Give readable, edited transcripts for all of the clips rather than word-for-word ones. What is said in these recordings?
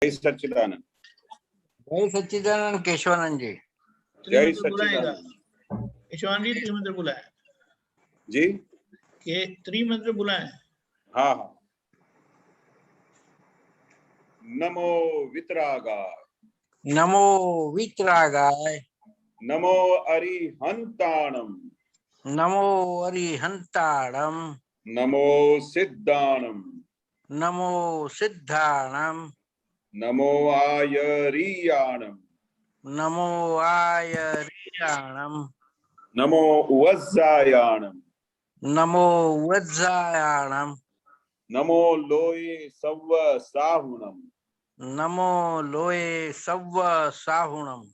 जय सच्चिदानंद। जय सच्चिदानंद केशवानंद जी। जय सच्चिदानंद। केशवानंद जी त्रिमंत्र बुलाए जी के त्रिमंत्र बुलाए। हाँ हाँ। नमो वितरागाय, नमो वितरागाय, नमो अरिहंताणम, नमो अरिहंताणम, नमो सिद्धाणम, नमो सिद्धाणम, नमो आयरियाणम, नमो आयरियाणम, नमो वज्जायाणम, नमो वज्जायाणम, नमो लोये सव्व साहुणम, नमो लोये सव्व साहुणम,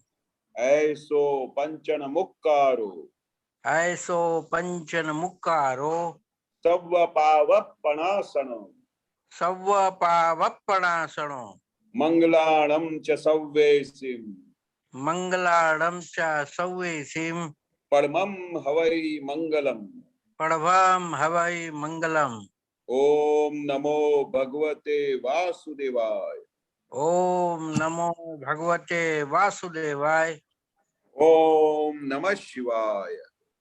ऐसो पंचन मुक्कारो, ऐसो पंचन मुक्कारो, सव्व पावपणासनो, सव्व पावप्पणासनो, मंगलाणं च सव्वेसिं, मंगलाणं च सव्वेसिं, परमं हवै मंगलम्। परमं हवै मंगलम्। ओम नमो भगवते वासुदेवाय, ओम नमो भगवते वासुदेवाय, ओम नमः शिवाय,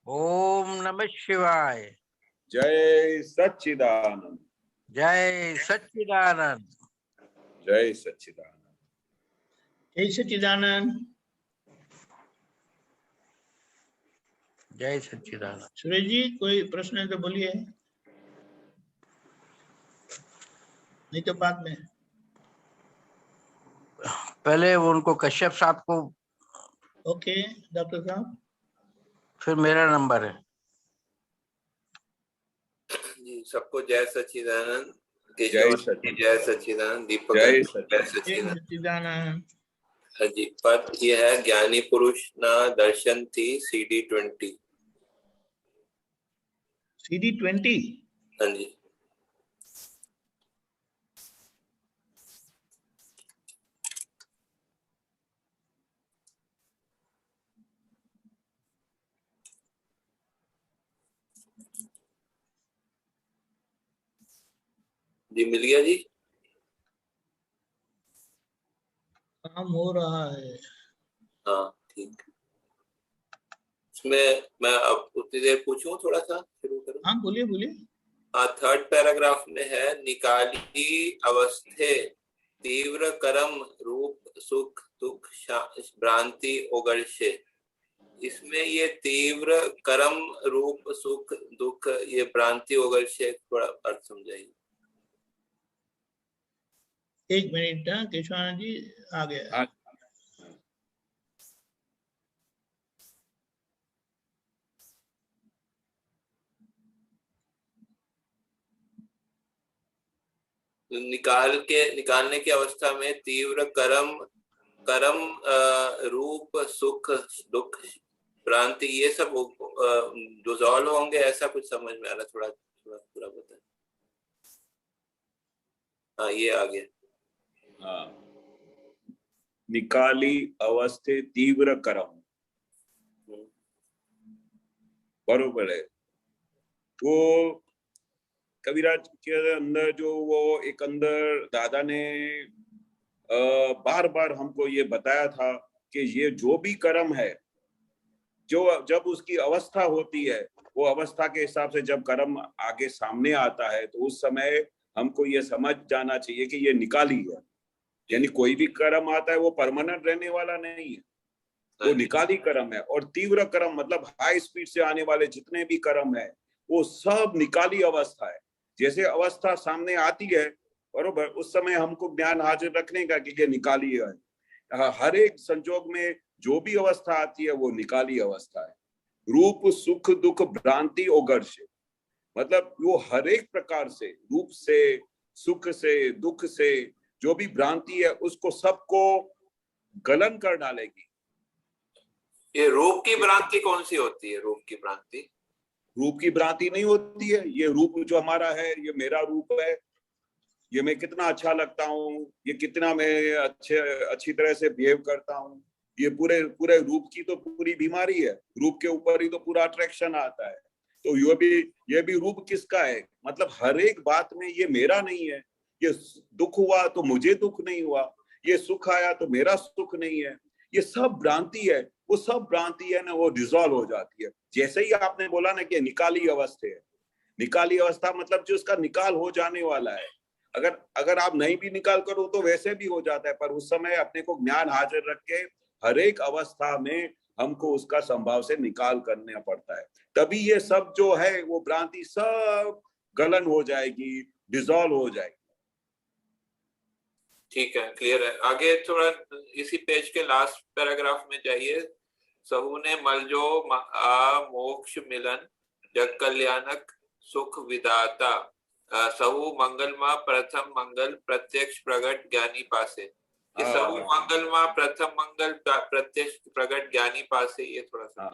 ओम नमः शिवाय। जय सच्चिदानंद, जय सच्चिदानंद। जय सच्चिदानंद। जय सच्चिदानंद। जय सच्चिदानंद। सुरेश जी कोई प्रश्न है तो बोलिए, नहीं तो बाद में। पहले उनको कश्यप साहब को, ओके डॉक्टर साहब। फिर मेरा नंबर है जी। सबको जय सच्चिदानंद। जय सच्चिदानंद। जय सच्चिदानंद। दीपक जय जय सच्चिदानंद। सच्चिदानंद। सच्चिदानंद। हाँ जी। पद ये है ज्ञानी पुरुष ना दर्शन थी CD 20। CD 20। हाँ जी। जी मिल गया जी। काम हो रहा है। हाँ ठीक। इसमें मैं अब उतनी देर पूछूं, थोड़ा सा शुरू करूं। हाँ बोलिए बोलिए। हाँ, थर्ड पैराग्राफ में है निकाली अवस्थे तीव्र कर्म रूप सुख दुख भ्रांति ओगर्षे। इसमें ये तीव्र कर्म रूप सुख दुख ये भ्रांति ओगर्षे थोड़ा अर्थ समझाइए। एक मिनट केशवानंद जी आ गया। निकालने की अवस्था में तीव्र कर्म रूप सुख दुख भ्रांति ये सब डिसॉल्व होंगे, ऐसा कुछ समझ में आ रहा। थोड़ा थोड़ा पूरा बताएं। हाँ ये आ गया। हाँ, निकाली अवस्थे तीव्र कर्म, बरोबर है। वो कविराज के अंदर जो वो एक अंदर दादा ने बार बार हमको ये बताया था कि ये जो भी कर्म है, जो जब उसकी अवस्था होती है, वो अवस्था के हिसाब से जब कर्म आगे सामने आता है तो उस समय हमको ये समझ जाना चाहिए कि ये निकाली है। यानी कोई भी कर्म आता है वो परमानेंट रहने वाला नहीं है, वो निकाली कर्म है। और तीव्र कर्म मतलब हाई स्पीड से आने वाले जितने भी कर्म है वो सब निकाली अवस्था है। जैसे अवस्था सामने आती है बरोबर, उस समय हमको ज्ञान हाजिर रखने का कि ये निकाली है। हर एक संजोग में जो भी अवस्था आती है वो निकाली अवस्था है। रूप सुख दुख भ्रांति ओगर्ष, मतलब वो हर एक प्रकार से, रूप से सुख से दुख से जो भी भ्रांति है उसको सबको गलन कर डालेगी। ये रूप की भ्रांति कौन सी होती है? रूप की भ्रांति, रूप की भ्रांति नहीं होती है। ये रूप जो हमारा है ये मेरा रूप है, ये मैं कितना अच्छा लगता हूँ, ये कितना मैं अच्छी तरह से बिहेव करता हूँ, ये पूरे पूरे रूप की तो पूरी बीमारी है। रूप के ऊपर ही तो पूरा अट्रैक्शन आता है। तो ये भी रूप किसका है? मतलब हर एक बात में ये मेरा नहीं है। ये दुख हुआ तो मुझे दुख नहीं हुआ, ये सुख आया तो मेरा सुख नहीं है, ये सब भ्रांति है। वो सब भ्रांति है ना, वो डिसॉल्व हो जाती है। जैसे ही आपने बोला ना कि निकाली अवस्था है, निकाली अवस्था मतलब जो उसका निकाल हो जाने वाला है। अगर आप नहीं भी निकाल करो तो वैसे भी हो जाता है, पर उस समय अपने को ज्ञान हाजिर रख के हर एक अवस्था में हमको उसका संभाव से निकाल करना पड़ता है, तभी ये सब जो है वो भ्रांति सब गलन हो जाएगी, डिसॉल्व हो जाएगी। ठीक है, क्लियर है। आगे थोड़ा इसी पेज के लास्ट पैराग्राफ में जाइए। सहूने मलजो मोक्ष मिलन जग कल्याणक सुख विदाता सहु मंगलमा प्रथम मंगल प्रत्यक्ष प्रगट ज्ञानी पासे। ये सहु मंगलमा प्रथम मंगल प्रत्यक्ष प्रगट ज्ञानी पासे, ये थोड़ा सा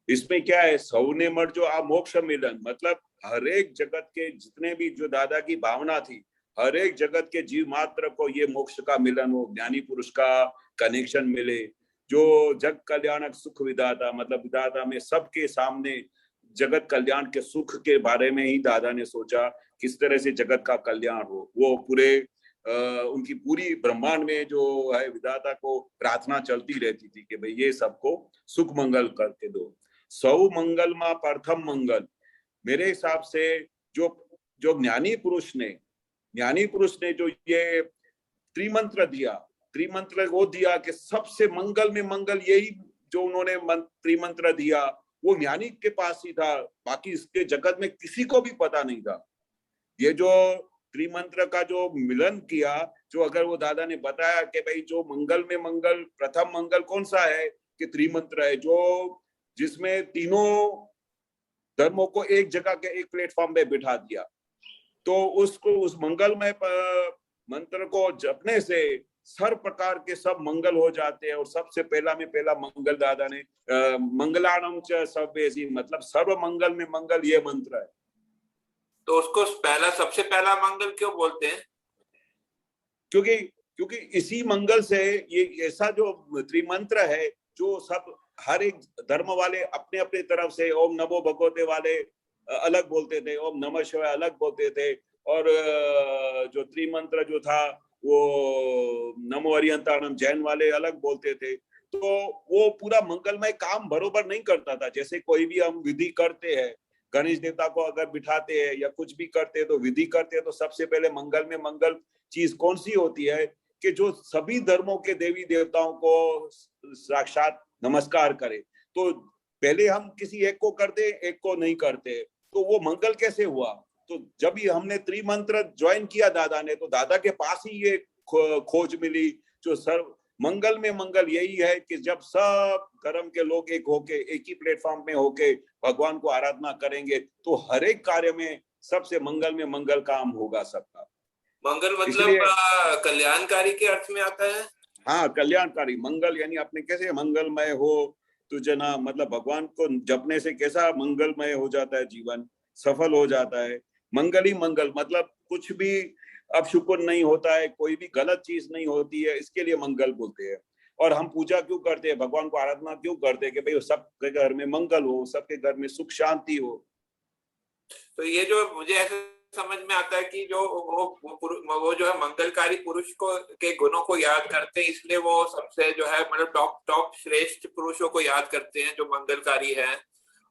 इसमें क्या है, सौने मर जो आ मोक्ष मिलन मतलब हर एक जगत के जितने भी जो दादा की भावना थी, हर एक जगत के जीव मात्र को ये मोक्ष का मिलन हो, ज्ञानी पुरुष का कनेक्शन मिले, जो जग कल्याणक सुख विदाता मतलब विदाता में सबके सामने जगत कल्याण के सुख के बारे में ही दादा ने सोचा, किस तरह से जगत का कल्याण हो। वो पूरे उनकी पूरी ब्रह्मांड में जो है विदाता को प्रार्थना चलती रहती थी कि भाई ये सबको सुख मंगल करके दो। सौ मंगल मा प्रथम मंगल, मेरे हिसाब से जो ज्ञानी पुरुष ने जो ये त्रिमंत्र दिया, त्रिमंत्र वो दिया कि सबसे मंगल में मंगल, यही जो उन्होंने त्रिमंत्र दिया वो ज्ञानी के पास ही था, बाकी इसके जगत में किसी को भी पता नहीं था। ये जो त्रिमंत्र का जो मिलन किया, जो अगर वो दादा ने बताया कि भाई जो मंगल में मंगल प्रथम मंगल कौन सा है कि त्रिमंत्र है, जो जिसमें तीनों धर्मों को एक जगह के एक प्लेटफॉर्म पे बिठा दिया, तो उसको उस मंगलमय मंत्र को जपने से सर्व प्रकार के सब मंगल हो जाते हैं। और सबसे पहला में पहला मंगल दादा ने मंगलानम च सर्वेसी मतलब सर्व मंगल में मंगल, ये मंत्र है। तो उसको सबसे पहला मंगल क्यों बोलते हैं? क्योंकि इसी मंगल से ये ऐसा जो त्रिमंत्र है, जो सब हर एक धर्म वाले अपने अपने तरफ से ओम नमो भगवते वाले अलग बोलते थे, ओम नमः शिवाय अलग बोलते थे, और जो त्रिमंत्र जो था वो नमो अरिहंताणम जैन वाले अलग बोलते थे। तो वो पूरा मंगलमय काम बरोबर नहीं करता था। जैसे कोई भी हम विधि करते हैं, गणेश देवता को अगर बिठाते हैं या कुछ भी करते हैं तो विधि करते हैं, तो सबसे पहले मंगल में मंगल चीज कौन सी होती है कि जो सभी धर्मों के देवी देवताओं को साक्षात नमस्कार करे। तो पहले हम किसी एक को करते, एक को नहीं करते, तो वो मंगल कैसे हुआ? तो जब ही हमने त्रिमंत्र ज्वाइन किया दादा ने, तो दादा के पास ही ये खोज मिली, जो सर्व मंगल में मंगल यही है कि जब सब धर्म के लोग एक होके एक ही प्लेटफॉर्म में होके भगवान को आराधना करेंगे, तो हर एक कार्य में सबसे मंगल में मंगल काम होगा सबका। मंगल मतलब कल्याणकारी के अर्थ में आता है। हाँ, कल्याणकारी मंगल यानी आपने कैसे मंगलमय हो तो जना मतलब भगवान को जपने से कैसा मंगलमय हो जाता है, जीवन सफल हो जाता है। मंगल ही मंगल मतलब कुछ भी अब शुक्र नहीं होता है, कोई भी गलत चीज नहीं होती है, इसके लिए मंगल बोलते हैं। और हम पूजा क्यों करते हैं, भगवान को आराधना क्यों करते हैं कि भाई सबके घर में मंगल हो, सबके घर में सुख शांति हो। तो ये जो मुझे ऐसे समझ में आता है कि जो वो जो है मंगलकारी पुरुष को के गुणों को याद करते हैं, इसलिए वो सबसे जो है मतलब टॉप श्रेष्ठ पुरुषों को याद करते हैं जो मंगलकारी है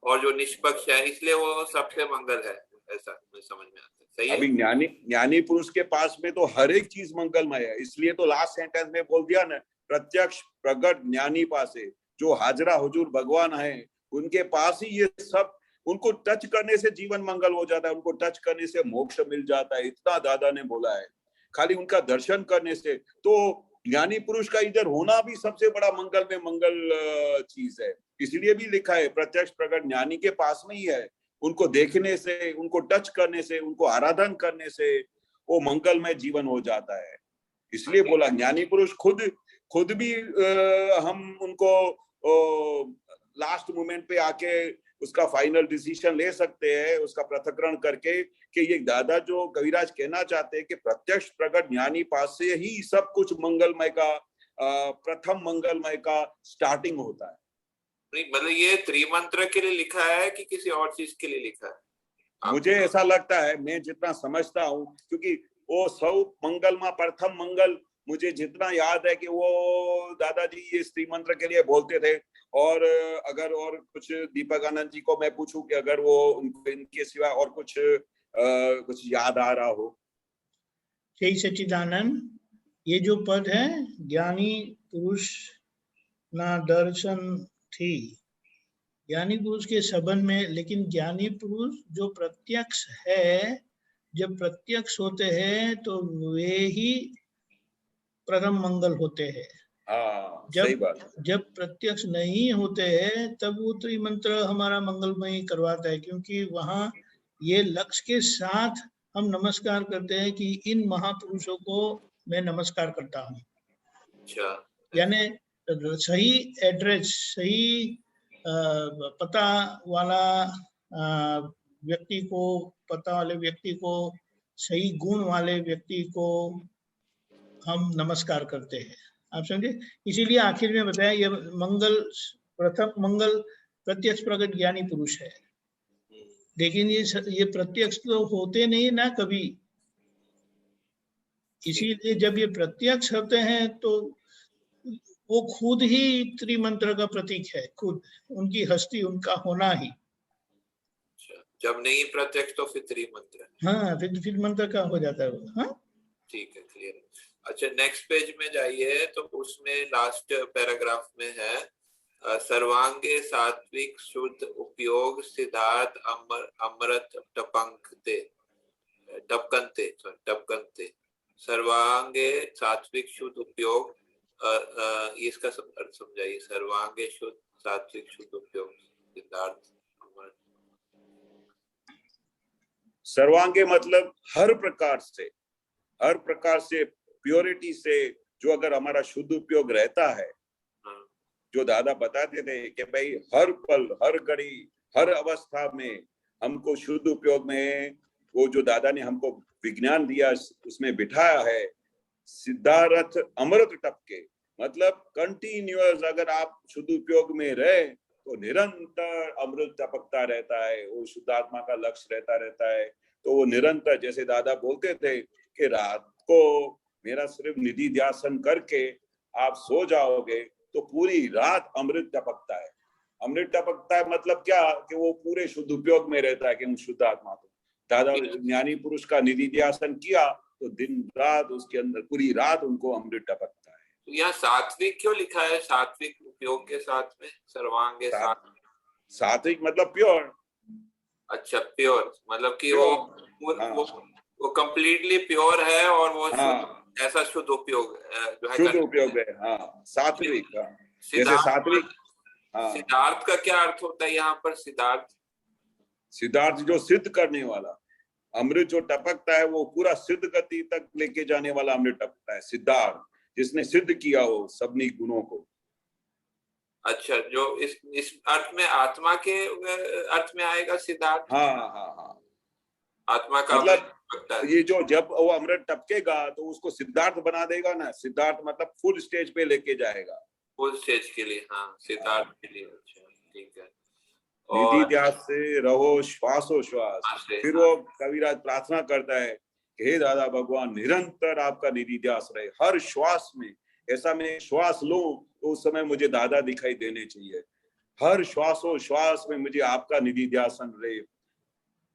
और जो निष्पक्ष है, इसलिए वो सबसे मंगल है, ऐसा समझ में आता है। सही है। अभी ज्ञानी पुरुष के पास में तो हर एक चीज मंगलमय है, इसलिए तो लास्ट सेंटेंस में बोल दिया ना, प्रत्यक्ष प्रगट ज्ञानी पासे, जो हाजरा हुजूर भगवान है उनके पास ही ये सब, उनको टच करने से जीवन मंगल हो जाता है, उनको टच करने से मोक्ष मिल जाता है, इतना दादा ने बोला है। खाली उनका दर्शन करने से, तो ज्ञानी पुरुष का इधर होना भी सबसे बड़ा मंगल में मंगल चीज है। इसलिए भी लिखा है प्रत्यक्ष प्रगट ज्ञानी के पास में ही है, उनको देखने से, उनको टच करने से, उनको आराधन करने से वो मंगलमय जीवन हो जाता है। इसलिए बोला ज्ञानी पुरुष खुद भी हम उनको लास्ट मोमेंट पे आके उसका फाइनल डिसीजन ले सकते हैं, उसका पृथक्करण करके कि ये दादा जो कविराज कहना चाहते हैं कि प्रत्यक्ष प्रगट ज्ञानी पास से ही सब कुछ मंगलमय का प्रथम मंगलमय का स्टार्टिंग होता है। मतलब ये त्रिमंत्र के लिए लिखा है कि किसी और चीज के लिए लिखा है? मुझे ऐसा लगता है, मैं जितना समझता हूँ, क्योंकि वो सौ मंगल में प्रथम मंगल मुझे जितना याद है कि वो दादाजी ये स्त्री मंत्र के लिए बोलते थे। और अगर और कुछ दीपक आनंद जी को मैं पूछूं कि अगर वो उनको इनके सिवा और कुछ याद आ रहा हो। जय सच्चिदानंद, ये जो पद है ज्ञानी पुरुष ना दर्शन थी, ज्ञानी पुरुष के संबंध में, लेकिन ज्ञानी पुरुष जो प्रत्यक्ष है, जब प्रत्यक्ष होते हैं तो वे ही परम मंगल होते हैं। हाँ, सही बात। जब प्रत्यक्ष नहीं होते हैं तब वो त्रिमंत्र हमारा मंगलमय करवाता है, क्योंकि वहाँ ये लक्ष्य के साथ हम नमस्कार करते हैं कि इन महापुरुषों को मैं नमस्कार करता हूँ। यानी सही एड्रेस, सही पता वाला व्यक्ति को, पता वाले व्यक्ति को, सही गुण वाले व्यक्ति को हम नमस्कार करते हैं। आप समझे? इसीलिए आखिर में बताया ये मंगल, प्रथम मंगल प्रत्यक्ष प्रकट ज्ञानी पुरुष है। लेकिन ये प्रत्यक्ष तो होते नहीं ना कभी, इसीलिए जब ये प्रत्यक्ष होते हैं तो वो खुद ही त्रिमंत्र का प्रतीक है, खुद उनकी हस्ती, उनका होना ही। जब नहीं प्रत्यक्ष तो फिर त्रिमंत्र। हाँ, फिर मंत्र का हो जाता है वो। हाँ, ठीक है, क्लियर। अच्छा, नेक्स्ट पेज में जाइए तो उसमें लास्ट पैराग्राफ में है सर्वांगे सात्विक शुद्ध उपयोग सिद्धार्थ अमृत टपकंते सर्वांगे सात्विक शुद्ध उपयोग। इसका अर्थ समझाइए। सर्वांगे शुद्ध सात्विक शुद्ध उपयोग सिद्धार्थ अमृत। सर्वांगे मतलब हर प्रकार से प्योरिटी से जो अगर हमारा शुद्ध उपयोग रहता है, जो दादा बताते थे कि भाई हर पल, हर घड़ी, हर अवस्था में हमको शुद्ध उपयोग में, वो जो दादा ने हमको विज्ञान दिया उसमें बिठाया है। सिद्धार्थ अमृत टपके मतलब कंटिन्यूअस, अगर आप शुद्ध उपयोग में रहे तो निरंतर अमृत टपकता रहता है, वो शुद्धात्मा का लक्ष्य रहता है। तो वो निरंतर, जैसे दादा बोलते थे कि रात को मेरा सिर्फ निधि ध्यान करके आप सो जाओगे तो पूरी रात अमृत टपकता है। अमृत टपकता है मतलब क्या, कि वो पूरे शुद्ध उपयोग में रहता है कि हम शुद्ध आत्मा को। दादा ज्ञानी पुरुष का निधि ध्यान किया तो दिन रात उसके अंदर पूरी रात उनको अमृत टपकता है। तो यहाँ सात्विक क्यों लिखा है? सात्विक उपयोग के साथ में सर्वांगे सात्विक मतलब प्योर। अच्छा, प्योर मतलब कि वो कंप्लीटली प्योर है और वो ऐसा शुद्ध उपयोग जो है, शुद्ध उपयोग है। हाँ, सात्विक। जैसे सात्विक। सिद्धार्थ का क्या अर्थ होता है यहाँ पर? सिद्धार्थ जो सिद्ध करने वाला अमृत जो टपकता है, वो पूरा सिद्ध गति तक लेके जाने वाला अमृत टपकता है। सिद्धार्थ जिसने सिद्ध किया हो सभी गुणों को। अच्छा, जो इस अर्थ में आत्मा के अर्थ में आएगा सिद्धार्थ। हाँ। आत्मा का मतलब ये जो जब वो अमृत टपकेगा तो उसको सिद्धार्थ बना देगा ना। सिद्धार्थ मतलब फुल स्टेज पे लेके जाएगा, फुल स्टेज के लिए। हाँ, सिद्धार्थ के लिए। अच्छा, ठीक है। निधि ध्यान से रहो श्वासोश्वास। फिर वो कविराज प्रार्थना करता है कि हे दादा भगवान, निरंतर आपका निधि ध्यान रहे हर श्वास में। ऐसा मैं श्वास लूं तो उस समय मुझे दादा दिखाई देने चाहिए। हर श्वासोश्वास में मुझे आपका निधि ध्यान रहे।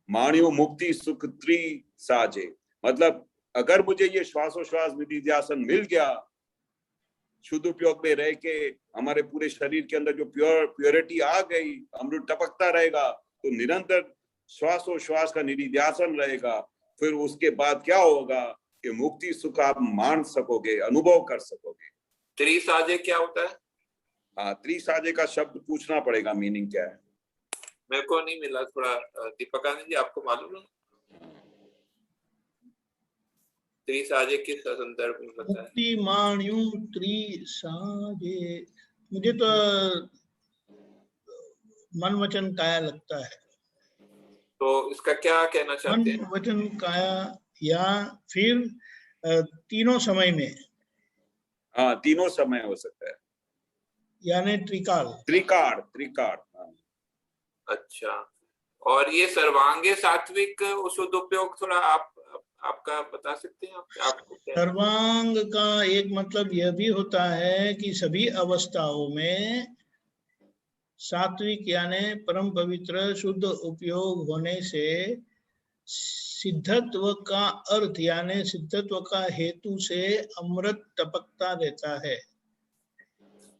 माणियो मुक्ति सुख त्रि साजे मतलब अगर मुझे ये श्वासोश्वास निधि ध्यान मिल गया, शुद्ध उपयोग में रह के हमारे पूरे शरीर के अंदर जो प्योरिटी आ गई, अमृत टपकता रहेगा, तो निरंतर श्वासोश्वास का निधि ध्यान रहेगा। फिर उसके बाद क्या होगा कि मुक्ति सुख आप मान सकोगे, अनुभव कर सकोगे। त्रिसाजे क्या होता है? हाँ, त्रिसाजे का शब्द पूछना पड़ेगा, मीनिंग क्या है मेरे को नहीं मिला थोड़ा। दीपक आनंद जी, आपको मालूम है त्रिसाजे किस संदर्भ में बताया? मुक्ति माण्यू त्रिसाजे, मुझे तो मन वचन काया लगता है। तो इसका क्या कहना चाहते हैं? मन वचन काया या फिर तीनों समय में। हाँ, तीनों समय हो सकता है, यानी त्रिकाल। हाँ। अच्छा, और ये सर्वांगे सात्विक शुद्ध उपयोग थोड़ा आप आपका बता सकते हैं आपको क्या? सर्वांग का एक मतलब यह भी होता है कि सभी अवस्थाओं में सात्विक यानी परम पवित्र शुद्ध उपयोग होने से सिद्धत्व का अर्थ यानी सिद्धत्व का हेतु से अमृत टपकता रहता है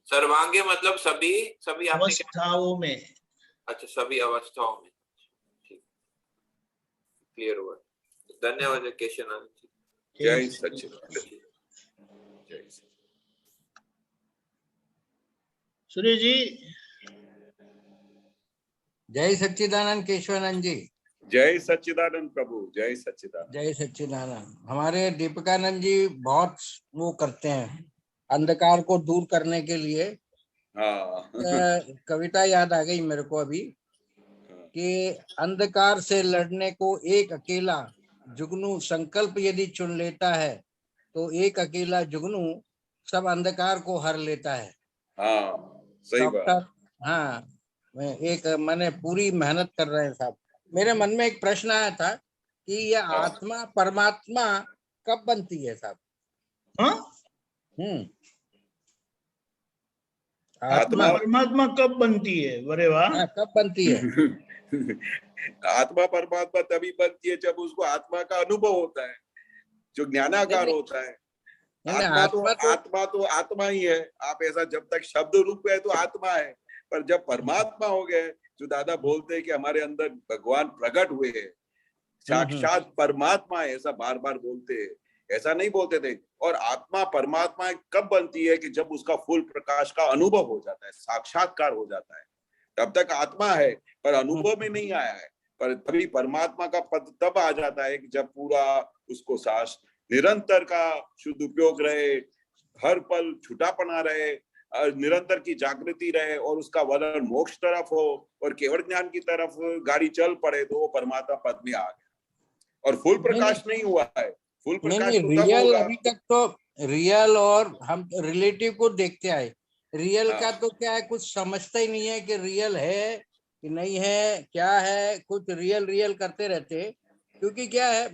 सर्वांगे मतलब सभी आपने क्या? अवस्थाओं में। अच्छा, सभी अवस्थाओं में, ठीक, क्लियर हुआ। धन्यवाद केशवनाथ जी। जय सच्चिदानंद। जय सूर्य जी। जय सच्चिदानंद केशवानंद जी। जय सच्चिदानंद प्रभु, जय सच्चिदानंद। जय सच्चिदानंद। हमारे दीपिकानंद जी बहुत वो करते हैं अंधकार को दूर करने के लिए। हाँ। कविता याद आ गई मेरे को अभी कि अंधकार से लड़ने को एक अकेला जुगनू संकल्प यदि चुन लेता है तो एक अकेला जुगनू सब अंधकार को हर लेता है। हाँ, सही बात। डॉक्टर, हाँ, मैंने पूरी मेहनत कर रहे हैं साहब। मेरे मन में एक प्रश्न आया था कि यह आत्मा परमात्मा कब बनती है साहब? हाँ? आत्मा परमात्मा कब बनती है? अरे वाह, कब बनती है? आत्मा परमात्मा तभी बनती है जब उसको आत्मा का अनुभव होता है, जो ज्ञानाकार होता है। आत्मा तो आत्मा ही है। आप ऐसा जब तक शब्द रूप है तो आत्मा है, पर जब परमात्मा हो गए, जो दादा बोलते हैं कि हमारे अंदर भगवान प्रकट हुए हैं, साक्षात परमात्मा है, ऐसा बार बार बोलते हैं, ऐसा नहीं बोलते थे। और आत्मा परमात्मा कब बनती है? कि जब उसका फुल प्रकाश का अनुभव हो जाता है, साक्षात्कार हो जाता है। तब तक आत्मा है पर अनुभव में नहीं आया है, पर तभी परमात्मा का पद तब आ जाता है कि जब पूरा उसको सांस निरंतर का शुद्ध उपयोग रहे, हर पल छुटापना रहे, निरंतर की जागृति रहे और उसका वलन मोक्ष तरफ हो और केवल ज्ञान की तरफ गाड़ी चल पड़े, तो वो परमात्मा पद में आ गया। और फुल प्रकाश नहीं हुआ है। फुल प्रकाश तो तब रियल, होगा। अभी तक तो रियल और हम रिलेटिव को देखते आए। रियल का तो क्या है, कुछ समझता ही नहीं है कि रियल है कि नहीं है, क्या है, कुछ रियल करते रहते। क्योंकि क्या है,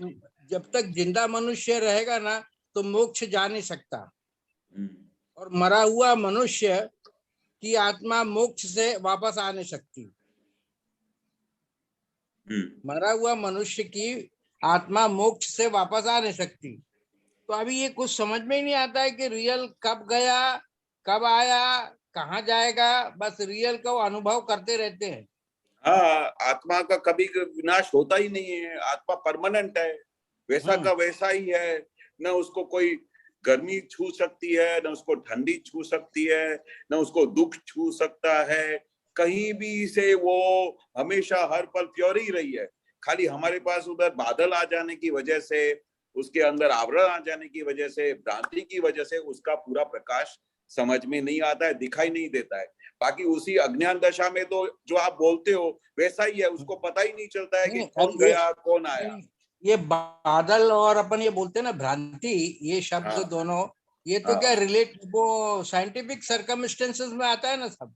जब तक जिंदा मनुष्य रहेगा ना तो मोक्ष जा नहीं सकता, और मरा हुआ मनुष्य की आत्मा मोक्ष से वापस आ नहीं सकती। मरा हुआ मनुष्य की आत्मा मोक्ष से वापस आ नहीं सकती। तो अभी ये कुछ समझ में ही नहीं आता है कि रियल कब गया, कब आया, कहाँ जाएगा। बस रियल का अनुभव करते रहते हैं। हाँ, आत्मा का कभी विनाश होता ही नहीं है। आत्मा परमानेंट है, वैसा का वैसा ही है। न उसको कोई गर्मी छू सकती है, न उसको ठंडी छू सकती है, न उसको दुख छू सकता है। कहीं भी से वो हमेशा हर पल प्योर ही रही है। खाली हमारे पास उधर बादल आ जाने की वजह से, उसके अंदर आवरण आ जाने की वजह से, भ्रांति की वजह से उसका पूरा प्रकाश समझ में नहीं आता है, दिखाई नहीं देता है। बाकी उसी अज्ञान दशा में तो जो आप बोलते हो वैसा ही है, उसको पता ही नहीं चलता है कि कौन गया कौन आया। ये बादल और अपन ये बोलते हैं ना भ्रांति, ये शब्द दोनों, ये तो क्या रिलेट वो साइंटिफिक सर्कमस्टेंसेस में आता है ना सब।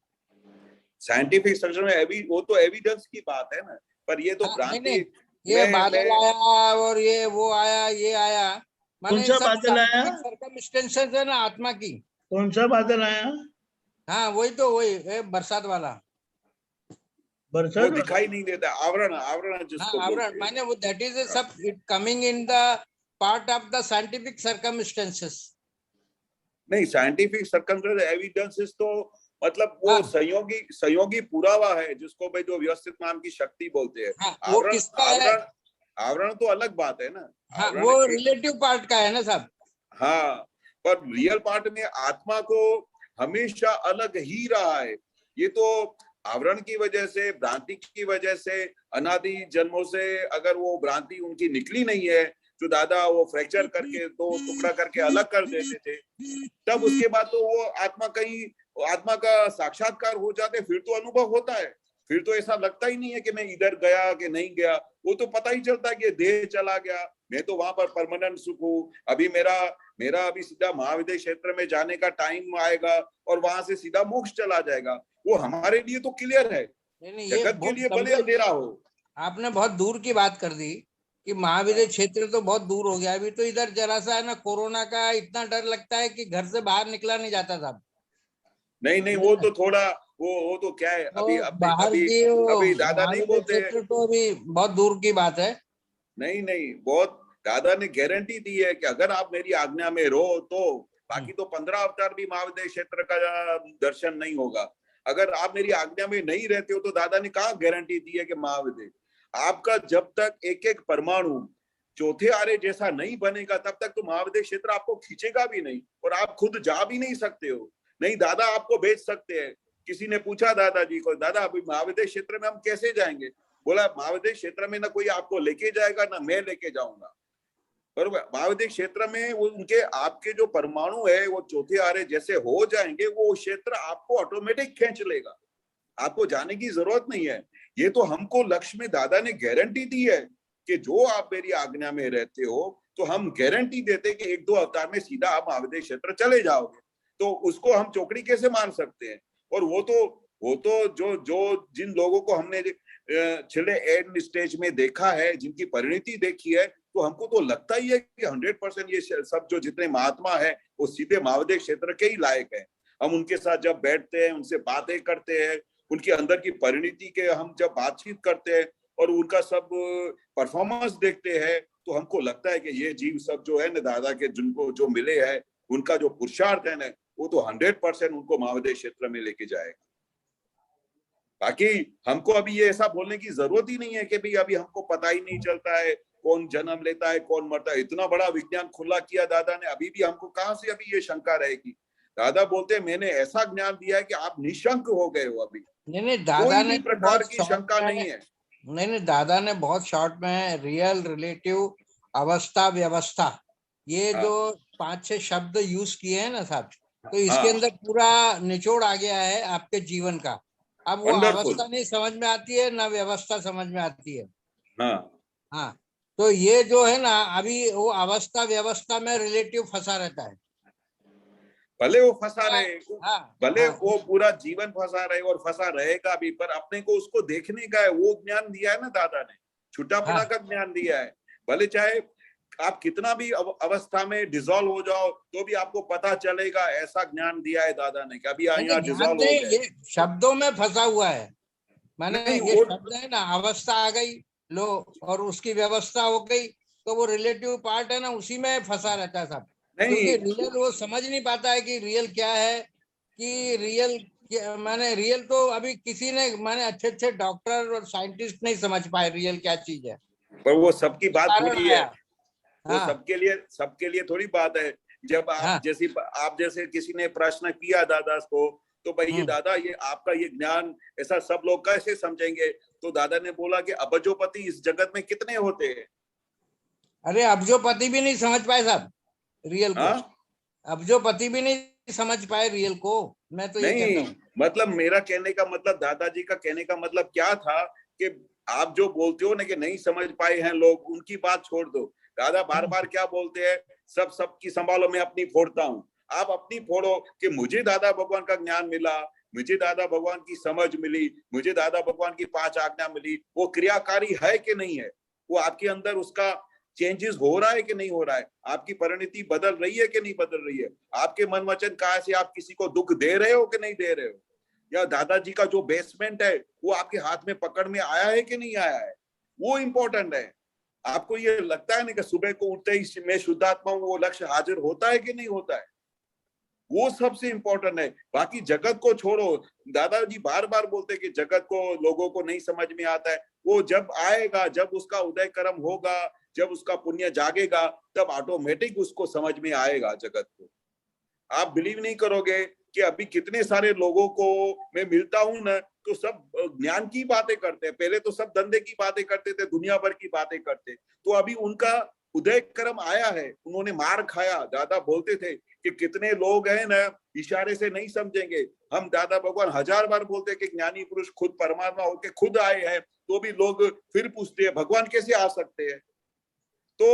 साइंटिफिक स्ट्रक्चर में वो तो एविडेंस की बात है ना, पर ये तो भ्रांति। ये बादल आया और ये वो आया, ये आया, कौन सा बादल आया? सर्कमस्टेंसेस है ना आत्मा की। कौन सा बादल आया? हाँ वही तो, वही बरसात वाला। बरसात वो दिखाई नहीं देता, आवरण जिसको आवरण माने वो, दैट इज सब it coming in the part of the scientific circumstances. नहीं, साइंटिफिक सर्कमस्टेंस एविडेंसेस तो मतलब वो संयोगी पुरावा है, जिसको भाई जो व्यवस्थित नाम की शक्ति बोलते हैं। आवरण तो अलग बात है ना। वो रिलेटिव पार्ट का है ना सब। हाँ, पर रियल पार्ट में आत्मा को हमेशा अलग ही रहा है। ये तो आवरण की वजह से, भ्रांति की वजह से, अनादि जन्मों से अगर वो भ्रांति उनकी निकली नहीं है, जो दादा वो फ्रैक्चर करके दो टुकड़ा करके अलग कर देते थे, तब उसके बाद तो वो आत्मा का साक्षात्कार हो जाते, फिर तो अनुभव होता है। फिर तो ऐसा लगता ही नहीं है कि मैं इधर गया कि नहीं गया। वो तो पता ही चलता है कि देह चला गया, मैं तो वहां पर परमानेंट सुख हूँ। अभी मेरा अभी सीधा महाविद्य क्षेत्र में जाने का टाइम आएगा और वहां से सीधा मोक्ष चला जाएगा। वो हमारे लिए तो क्लियर है, जगत के लिए भले अंधेरा हो। आपने बहुत दूर की बात कर दी। कि महाविद्य क्षेत्र तो बहुत दूर हो गया, अभी तो इधर जरा सा है ना, कोरोना का इतना डर लगता है कि घर से बाहर निकला नहीं जाता था। नहीं नहीं, वो तो थोड़ा वो तो क्या है, तो अभी अभी बाहर अभी की अभी दादा नहीं महाविद्य बोलते हैं। क्षेत्र तो अभी बहुत दूर की बात है। नहीं नहीं, बहुत दादा ने गारंटी दी है कि अगर आप मेरी आज्ञा में रहो तो बाकी तो 15 अवतार भी महाविद्य क्षेत्र का दर्शन नहीं होगा। अगर आप मेरी आज्ञा में नहीं रहते हो तो दादा ने कहा गारंटी दी है कि महाविद्य आपका जब तक एक एक परमाणु चौथे आर्य जैसा नहीं बनेगा तब तक तो महाविद्य क्षेत्र आपको खींचेगा भी नहीं, और आप खुद जा भी नहीं सकते हो। नहीं, दादा आपको भेज सकते हैं। किसी ने पूछा दादाजी को, दादा अभी महाविद्य क्षेत्र में हम कैसे जाएंगे? बोला महाविद्य क्षेत्र में ना कोई आपको लेके जाएगा ना मैं लेके जाऊंगा, पर महाविद्य क्षेत्र में वो उनके आपके जो परमाणु है वो चौथे आर्य जैसे हो जाएंगे, वो क्षेत्र आपको ऑटोमेटिक खींच लेगा, आपको जाने की जरूरत नहीं है। ये तो हमको लक्ष्य में दादा ने गारंटी दी है कि जो आप मेरी आज्ञा में रहते हो तो हम गारंटी देते कि 1-2 अवतार में सीधा आप महाविद्य क्षेत्र चले जाओगे। तो उसको हम चौकड़ी कैसे मान सकते हैं? और वो तो जो जिन लोगों को हमने छिले एंड स्टेज में देखा है, जिनकी परिणति देखी है, तो हमको तो लगता ही है कि 100% ये सब जो जितने महात्मा है वो सीधे महाविद्य क्षेत्र के ही लायक है। हम उनके साथ जब बैठते हैं, उनसे बातें करते हैं, उनके अंदर की परिणति के हम जब बातचीत करते हैं और उनका सब परफॉर्मेंस देखते हैं, तो हमको लगता है कि ये जीव सब जो है ना दादा के जिनको जो मिले हैं, उनका जो पुरुषार्थ है ना, वो तो 100% उनको महाविद्य क्षेत्र में लेके जाएगा। बाकी हमको अभी ये ऐसा बोलने की जरूरत ही नहीं है कि भाई अभी हमको पता ही नहीं चलता है कौन जन्म लेता है कौन मरता है। इतना बड़ा विज्ञान खुला किया दादा ने, अभी भी हमको कहां से अभी ये शंका रहेगी? दादा बोलते हैं मैंने ऐसा ज्ञान दिया है कि आप निशंक हो गए हो, अभी नहीं दादा ने प्रकार की शंका नहीं है। नहीं दादा ने बहुत शॉर्ट में रियल, रिलेटिव, अवस्था, व्यवस्था, ये जो 5-6 शब्द यूज किए हैं ना साहब, तो इसके अंदर पूरा निचोड़ आ गया है आपके जीवन का। अब वो अवस्था नहीं समझ में आती है ना व्यवस्था समझ में आती है। हाँ, तो ये जो है ना अभी वो अवस्था व्यवस्था में रिलेटिव फंसा रहता है। भले वो फंसा रहे, भले वो पूरा जीवन फंसा रहे और फंसा रहेगा भी, पर अपने को उसको देखने का है। वो ज्ञान दिया है ना दादा ने, छुटापना का ज्ञान दिया है। भले चाहे आप कितना भी अवस्था में डिसॉल्व हो जाओ तो भी आपको पता चलेगा, ऐसा ज्ञान दिया है दादा ने कि अभी यहाँ डिसॉल्व हो गए। ये शब्दों में फंसा हुआ है, मैंने ये शब्द है ना, अवस्था आ गई लो और उसकी व्यवस्था हो गई, तो वो रिलेटिव पार्ट है ना, उसी में फंसा रहता है सब। क्योंकि रियल वो समझ नहीं पाता है कि रियल क्या है, कि रियल मैंने रियल तो अभी किसी ने, मैंने अच्छे डॉक्टर और साइंटिस्ट नहीं समझ पाए रियल क्या चीज है। पर वो सबकी बात थोड़ी है, वो सबके लिए थोड़ी बात है। जब आप जैसे किसी ने प्रश्न किया दादा को, तो भाई ये दादा ये आपका ये ज्ञान ऐसा सब लोग कैसे समझेंगे? तो दादा ने बोला कि अबजोपति इस जगत में कितने होते हैं? अरे अबजोपति भी नहीं समझ पाए साहब रियल को। अबजोपति भी नहीं समझ पाए रियल को। मैं तो ये कहता हूँ, मतलब मेरा कहने का मतलब, दादाजी का कहने का मतलब क्या था कि आप जो बोलते हो ना कि नहीं समझ पाए हैं लोग, उनकी बात छोड़ दो। दादा बार बार क्या बोलते हैं, सबकी संभालो, मैं अपनी फोड़ता हूँ। आप अपनी फोड़ो कि मुझे दादा भगवान का ज्ञान मिला, मुझे दादा भगवान की समझ मिली, मुझे दादा भगवान की 5 आज्ञा मिली। वो क्रियाकारी है कि नहीं है? वो आपके अंदर उसका चेंजेस हो रहा है कि नहीं हो रहा है? आपकी परिणति बदल रही है कि नहीं बदल रही है? आपके मन वचन काया से आप किसी को दुख दे रहे हो कि नहीं दे रहे हो? या दादाजी का जो बेसमेंट है वो आपके हाथ में पकड़ में आया है कि नहीं आया है? वो इंपॉर्टेंट है। आपको ये लगता है ना कि सुबह को उठते ही मैं शुद्धात्मा हूं, वो लक्ष्य हाजिर होता है कि नहीं होता है? वो सबसे इंपॉर्टेंट है। बाकी जगत को छोड़ो। दादाजी बार बार बोलते कि जगत को लोगों को नहीं समझ में आता है। वो जब आएगा, जब उसका उदय कर्म होगा, जब उसका पुण्य जागेगा, तब ऑटोमेटिक उसको समझ में आएगा जगत को। आप बिलीव नहीं करोगे कि अभी कितने सारे लोगों को मैं मिलता हूं ना, तो सब ज्ञान की बातें करते हैं। पहले तो सब धंधे की बातें करते थे, दुनिया भर की बातें करते। तो अभी उनका उदय कर्म आया है, उन्होंने मार खाया। दादा बोलते थे कि कितने लोग हैं ना, इशारे से नहीं समझेंगे। हम दादा भगवान 1000 बार बोलते कि ज्ञानी पुरुष खुद परमात्मा होके खुद आए हैं, तो भी लोग फिर पूछते हैं भगवान कैसे आ सकते हैं? तो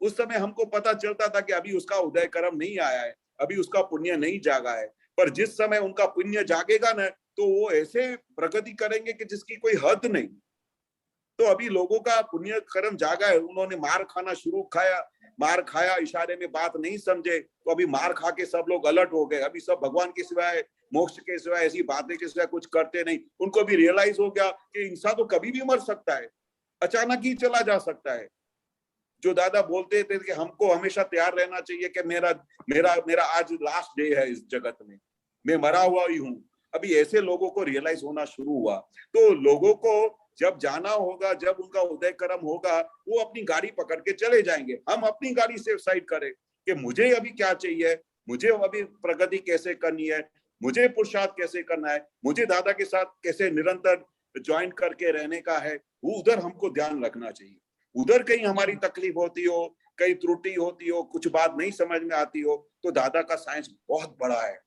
उस समय हमको पता चलता था कि अभी उसका उदय कर्म नहीं आया है, अभी उसका पुण्य नहीं जागा है। पर जिस समय उनका पुण्य जागेगा ना, तो वो ऐसे प्रगति करेंगे कि जिसकी कोई हद नहीं। तो अभी लोगों का पुण्य कर्म जागा है, उन्होंने मार खाया, इशारे में बात नहीं समझे, तो अभी मार खा के सब लोग अलर्ट हो गए। अभी सब भगवान के सिवाय, मोक्ष के सिवाय, ऐसी बातें के सिवाय कुछ करते नहीं। उनको भी रियलाइज हो गया कि इंसान तो कभी भी मर सकता है, अचानक ही चला जा सकता है। जो दादा बोलते थे कि हमको हमेशा तैयार रहना चाहिए कि मेरा आज लास्ट डे है इस जगत में, मैं मरा हुआ ही हूँ। अभी ऐसे लोगों को रियलाइज होना शुरू हुआ। तो लोगों को जब जाना होगा, जब उनका उदय कर्म होगा, वो अपनी गाड़ी पकड़ के चले जाएंगे। हम अपनी गाड़ी से साइड करें कि मुझे अभी क्या चाहिए, मुझे अभी प्रगति कैसे करनी है, मुझे पुरुषार्थ कैसे करना है, मुझे दादा के साथ कैसे निरंतर ज्वाइन करके रहने का है, वो उधर हमको ध्यान रखना चाहिए। उधर कहीं हमारी तकलीफ होती हो, कहीं त्रुटि होती हो, कुछ बात नहीं समझ में आती हो, तो दादा का साइंस बहुत बड़ा है।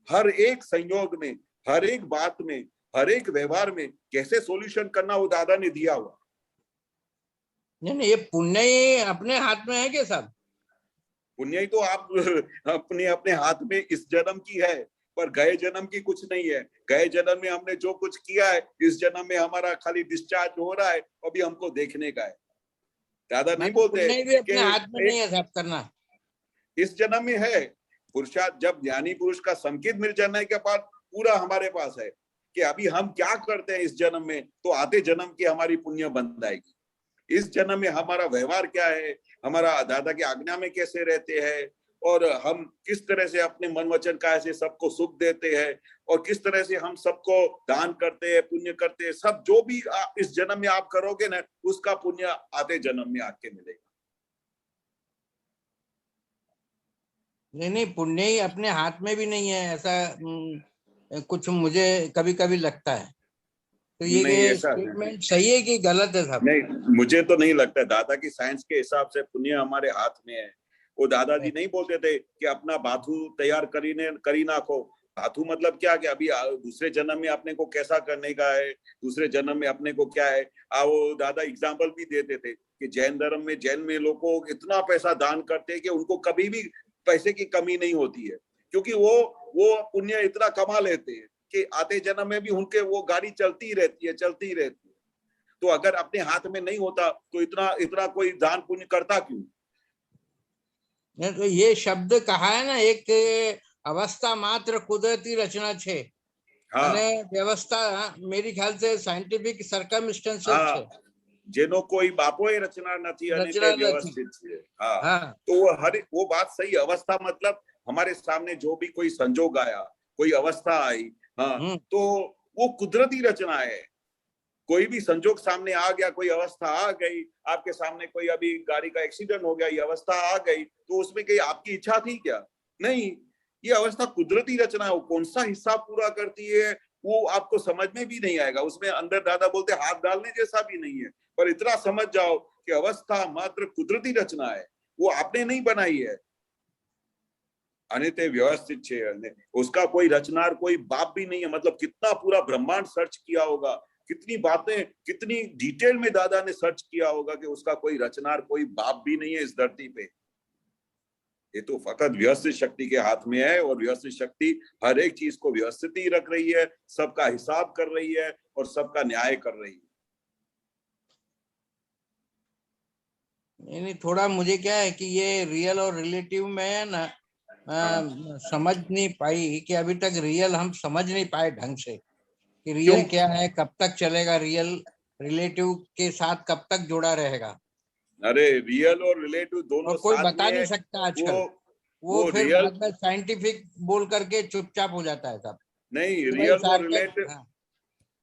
हर एक संयोग में, हर एक बात में, हर एक व्यवहार में कैसे सॉल्यूशन करना, वो दादा ने दिया हुआ। नहीं, ये पुण्य ही अपने हाथ में है क्या साहब? पुण्य ही तो आप अपने हाथ में इस जन्म की है, पर गए जन्म की कुछ नहीं है। गए जन्म में हमने जो कुछ किया है, इस जन्म में हमारा खाली डिस्चार्ज हो रहा है, अभी हमको देखने का है। दादा नहीं बोलते भी अपने हाथ में नहीं है साहब करना, इस जन्म में है। पुरुषार्थ जब ज्ञानी पुरुष का संकेत मिल जाने के बाद पूरा हमारे पास है कि अभी हम क्या करते हैं इस जन्म में, तो आते जन्म की हमारी पुण्य बन जाएगी। इस जन्म में हमारा व्यवहार क्या है, हमारा दादा की आज्ञा में कैसे रहते हैं, और हम किस तरह से अपने मन वचन का ऐसे सबको सुख देते हैं, और किस तरह से हम सबको दान करते हैं, पुण्य करते हैं, सब जो भी इस जन्म में आप करोगे ना, उसका पुण्य आते जन्म में आके मिलेगा। नहीं, पुण्य ही अपने हाथ में भी नहीं है, ऐसा कुछ मुझे कभी कभी लगता है। तो ये स्टेटमेंट सही है कि गलत है साहब? नहीं, मुझे तो नहीं लगता। दादा की साइंस के हिसाब से पुण्य हमारे हाथ में है। वो दादाजी नहीं बोलते थे कि अपना बाथू तैयार करी नाखो। बाथू मतलब क्या, कि अभी दूसरे जन्म में अपने को कैसा करने का है, दूसरे जन्म में अपने को क्या है। वो दादा एग्जाम्पल भी देते थे कि जैन धर्म में, जैन में लोग इतना पैसा दान करते हैं कि उनको कभी भी पैसे की कमी नहीं होती है, क्योंकि वो पुण्य इतना कमा लेते हैं कि आते जन्म में भी उनके वो गाड़ी चलती रहती है। तो अगर अपने हाथ में नहीं होता तो इतना कोई दान पुण्य करता क्यों? तो ये शब्द कहा है ना, एक अवस्था मात्र कुदरती रचना छे। हाँ, व्यवस्था मेरी ख्याल से साइंटिफिक सर्कमस्टेंसेस छे, जेनो कोई बापोए रचना નથી અને તે व्यवस्थित છે। हाँ, तो वो बात सही। अवस्था मतलब हमारे सामने जो भी कोई संजोग आया, कोई अवस्था आई, हाँ, तो वो कुदरती रचना है। कोई भी संजोग सामने आ गया, कोई अवस्था आ गई आपके सामने, कोई अभी गाड़ी का एक्सीडेंट हो गया, ये अवस्था आ गई, तो उसमें कहीं आपकी इच्छा थी क्या? नहीं, ये अवस्था कुदरती रचना है। वो कौन सा हिस्सा पूरा करती है वो आपको समझ में भी नहीं आएगा। उसमें अंदर दादा बोलते हाथ डालने जैसा भी नहीं है, पर इतना समझ जाओ कि अवस्था मात्र कुदरती रचना है, वो आपने नहीं बनाई है। अनित्य व्यवस्थित है, उसका कोई रचनार, कोई बाप भी नहीं है। मतलब कितना पूरा ब्रह्मांड सर्च किया होगा, कितनी बातें, कितनी डिटेल में दादा ने सर्च किया होगा कि उसका कोई रचनार, कोई बाप भी नहीं है इस धरती पे। ये तो फकत व्यवस्थित शक्ति के हाथ में है, और व्यवस्थित शक्ति हर एक चीज को व्यवस्थित ही रख रही है, सबका हिसाब कर रही है और सबका न्याय कर रही है। नहीं, थोड़ा मुझे क्या है कि ये रियल और रिलेटिव में ना समझ नहीं पाई कि अभी तक रियल हम समझ नहीं पाए ढंग से कि रियल क्या है, कब तक चलेगा, रियल रिलेटिव के साथ कब तक जुड़ा रहेगा। अरे रियल और रिलेटिव दोनों कोई साथ बता में नहीं सकता आजकल। वो फिर बाद में साइंटिफिक बोल करके चुपचाप हो जाता है सब। नहीं,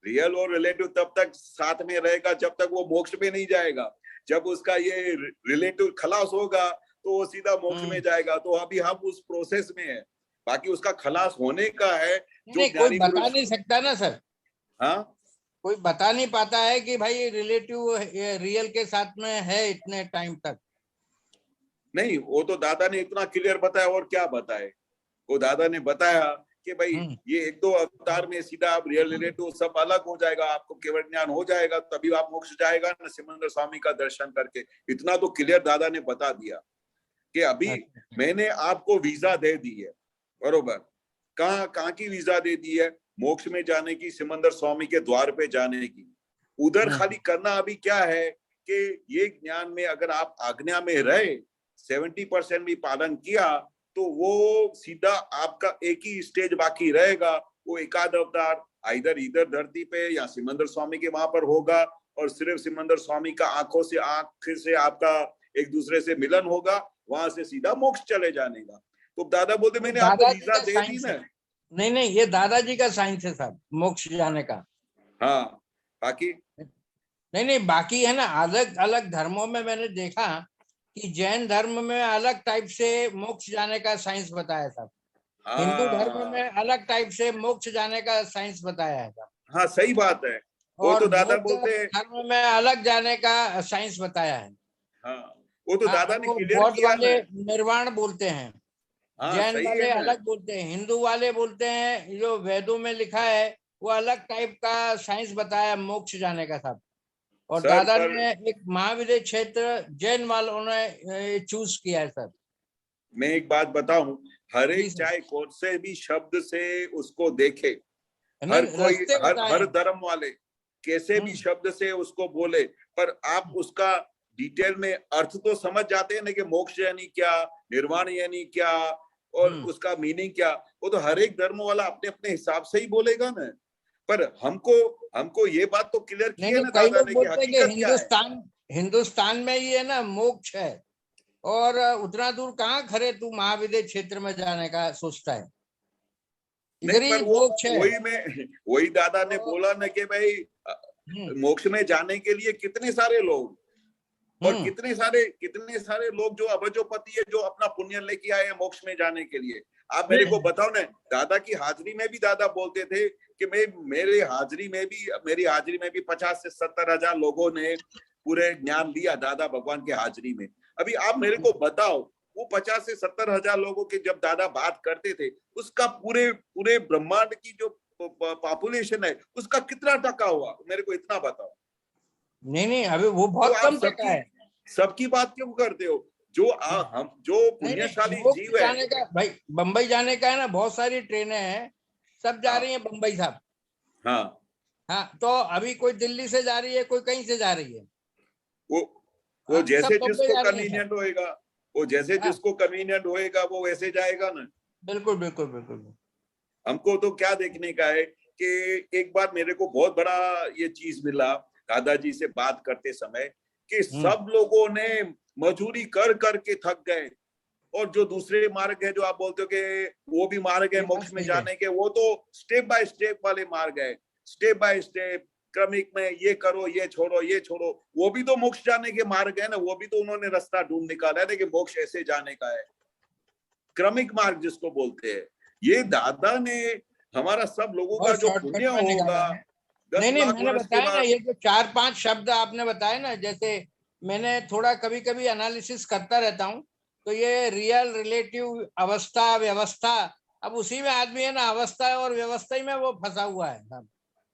रियल और रिलेटिव तब तक साथ में रहेगा जब तक वो मोक्ष में नहीं जाएगा। जब उसका ये रिलेटिव खलास होगा तो वो सीधा मोक्ष में जाएगा। तो अभी हम उस प्रोसेस में है, बाकी उसका खलास होने का है। जो कोई बता नहीं सकता ना सर। हाँ, कोई बता नहीं पाता है कि भाई रिलेटिव रियल के साथ में है इतने टाइम तक। नहीं, वो तो दादा ने इतना क्लियर बताया, और क्या बताए। वो दादा ने बताया कि भाई ये 1-2 अवतार में सीधा आप रियल रिलेटिव सब अलग हो जाएगा, आपको केवल ज्ञान हो जाएगा, तभी आप मोक्ष जाएगा ना, सिमंदर स्वामी का दर्शन करके। इतना तो क्लियर दादा ने बता दिया कि अभी मैंने आपको वीजा दे दी है, बरोबर। कहाँ की वीजा दे दी है? मोक्ष में जाने की, सिमंदर स्वामी के द्वार पे जाने की। उधर खाली करना अभी क्या है कि ये ज्ञान में अगर आप आज्ञा में रहे 70% भी पालन किया तो वो सीधा आपका एक ही स्टेज बाकी रहेगा, वो एकाद अवतार इधर धरती पे या सिमंदर स्वामी के वहां पर होगा और सिर्फ सिमंदर स्वामी का आंखों से आंख से आपका एक दूसरे से मिलन होगा, वहां से सीधा मोक्ष चले जाने का। तो दादा बोलते मैंने आपको वीजा दे दी ना। नहीं, ये दादाजी का साइंस है साहब मोक्ष जाने का। हाँ, बाकी नहीं, बाकी है ना, अलग अलग धर्मों में मैंने देखा कि जैन धर्म में अलग टाइप से मोक्ष जाने का साइंस बताया था, हिंदू धर्म में अलग टाइप से मोक्ष जाने का साइंस बताया है। हाँ, सही बात है। वो और तो दादा बोलते हैं धर्म में अलग जाने का साइंस बताया है। हाँ, वो तो दादा ने क्लियर बौद्ध किया वाले निर्वाण बोलते हैं, हाँ, जैन वाले अलग बोलते हैं, हिंदू वाले बोलते हैं जो वेदों में लिखा है वो अलग टाइप का साइंस बताया मोक्ष जाने का साहब। और दादा ने एक महाविद्य क्षेत्र जैन वालों ने चूज किया है सर। मैं एक बात बताऊं, हर एक चाहे कौन से भी शब्द से उसको देखे, हर कोई हर धर्म वाले कैसे भी शब्द से उसको बोले, पर आप उसका डिटेल में अर्थ तो समझ जाते हैं ना कि मोक्ष यानी क्या, निर्वाण यानी क्या और उसका मीनिंग क्या। वो तो हर एक धर्म वाला अपने अपने हिसाब से ही बोलेगा ना। पर हमको ये बात तो क्लियर की है ना दादा ने कि हकीकत क्या है। हिंदुस्तान में ही है ना मोक्ष है, और उतना दूर कहाँ खरे तू महाविद्य क्षेत्र में जाने का सोचता है। नहीं, पर वही दादा ने बोला ना कि भाई मोक्ष में जाने के लिए कितने सारे लोग और कितने सारे लोग जो अभजोपति है जो अपना पुण्य लेके आए हैं मोक्ष में जाने के लिए। आप मेरे को बताओ ना, दादा की हाजिरी में भी दादा बोलते थे कि मेरी हाजिरी में भी 50 से 70 हजार लोगों ने पूरे ज्ञान दिया दादा भगवान के हाजिरी में। अभी आप मेरे को बताओ वो 50 से 70 हजार लोगों के जब दादा बात करते थे, उसका पूरे ब्रह्मांड की जो पॉपुलेशन है उसका कितना टका हुआ, मेरे को इतना बताओ। नहीं, अभी वो बहुत कम टका है। सबकी बात क्यों करते हो? जो पुण्यशाली जीव है भाई, बम्बई जाने का है ना, बहुत सारी ट्रेनें हैं, सब जा रही हैं बम्बई साहब। हाँ, तो अभी कोई दिल्ली से जा रही है, कोई कहीं से जा रही है। वो जैसे जिसको कन्वीनियंट होएगा, जिसको कन्वीनियंट होएगा वो वैसे जाएगा ना। बिल्कुल। हमको तो क्या देखने का है कि एक बार मेरे को बहुत बड़ा ये चीज मिला दादाजी से बात करते समय कि सब लोगों ने मजूरी कर करके थक गए, और जो दूसरे मार्ग है जो आप बोलते हो कि वो भी मार्ग है मोक्ष में जाने के, वो तो स्टेप बाय स्टेप वाले मार्ग है, स्टेप बाय स्टेप क्रमिक में ये करो, ये छोड़ो, वो भी तो मोक्ष जाने के मार्ग है ना। वो भी तो उन्होंने रास्ता ढूंढ निकाला है कि मोक्ष ऐसे जाने का है, क्रमिक मार्ग जिसको बोलते हैं। ये दादा ने हमारा सब लोगों का जो पुण्य होगा, नहीं, मैंने बताया ना, ये जो 4-5 शब्द आपने बताए ना, जैसे मैंने थोड़ा कभी कभी एनालिसिस करता रहता हूँ, तो ये रियल, रिलेटिव, अवस्था, व्यवस्था, अब उसी में आदमी है ना, अवस्था और व्यवस्था ही में वो फंसा हुआ है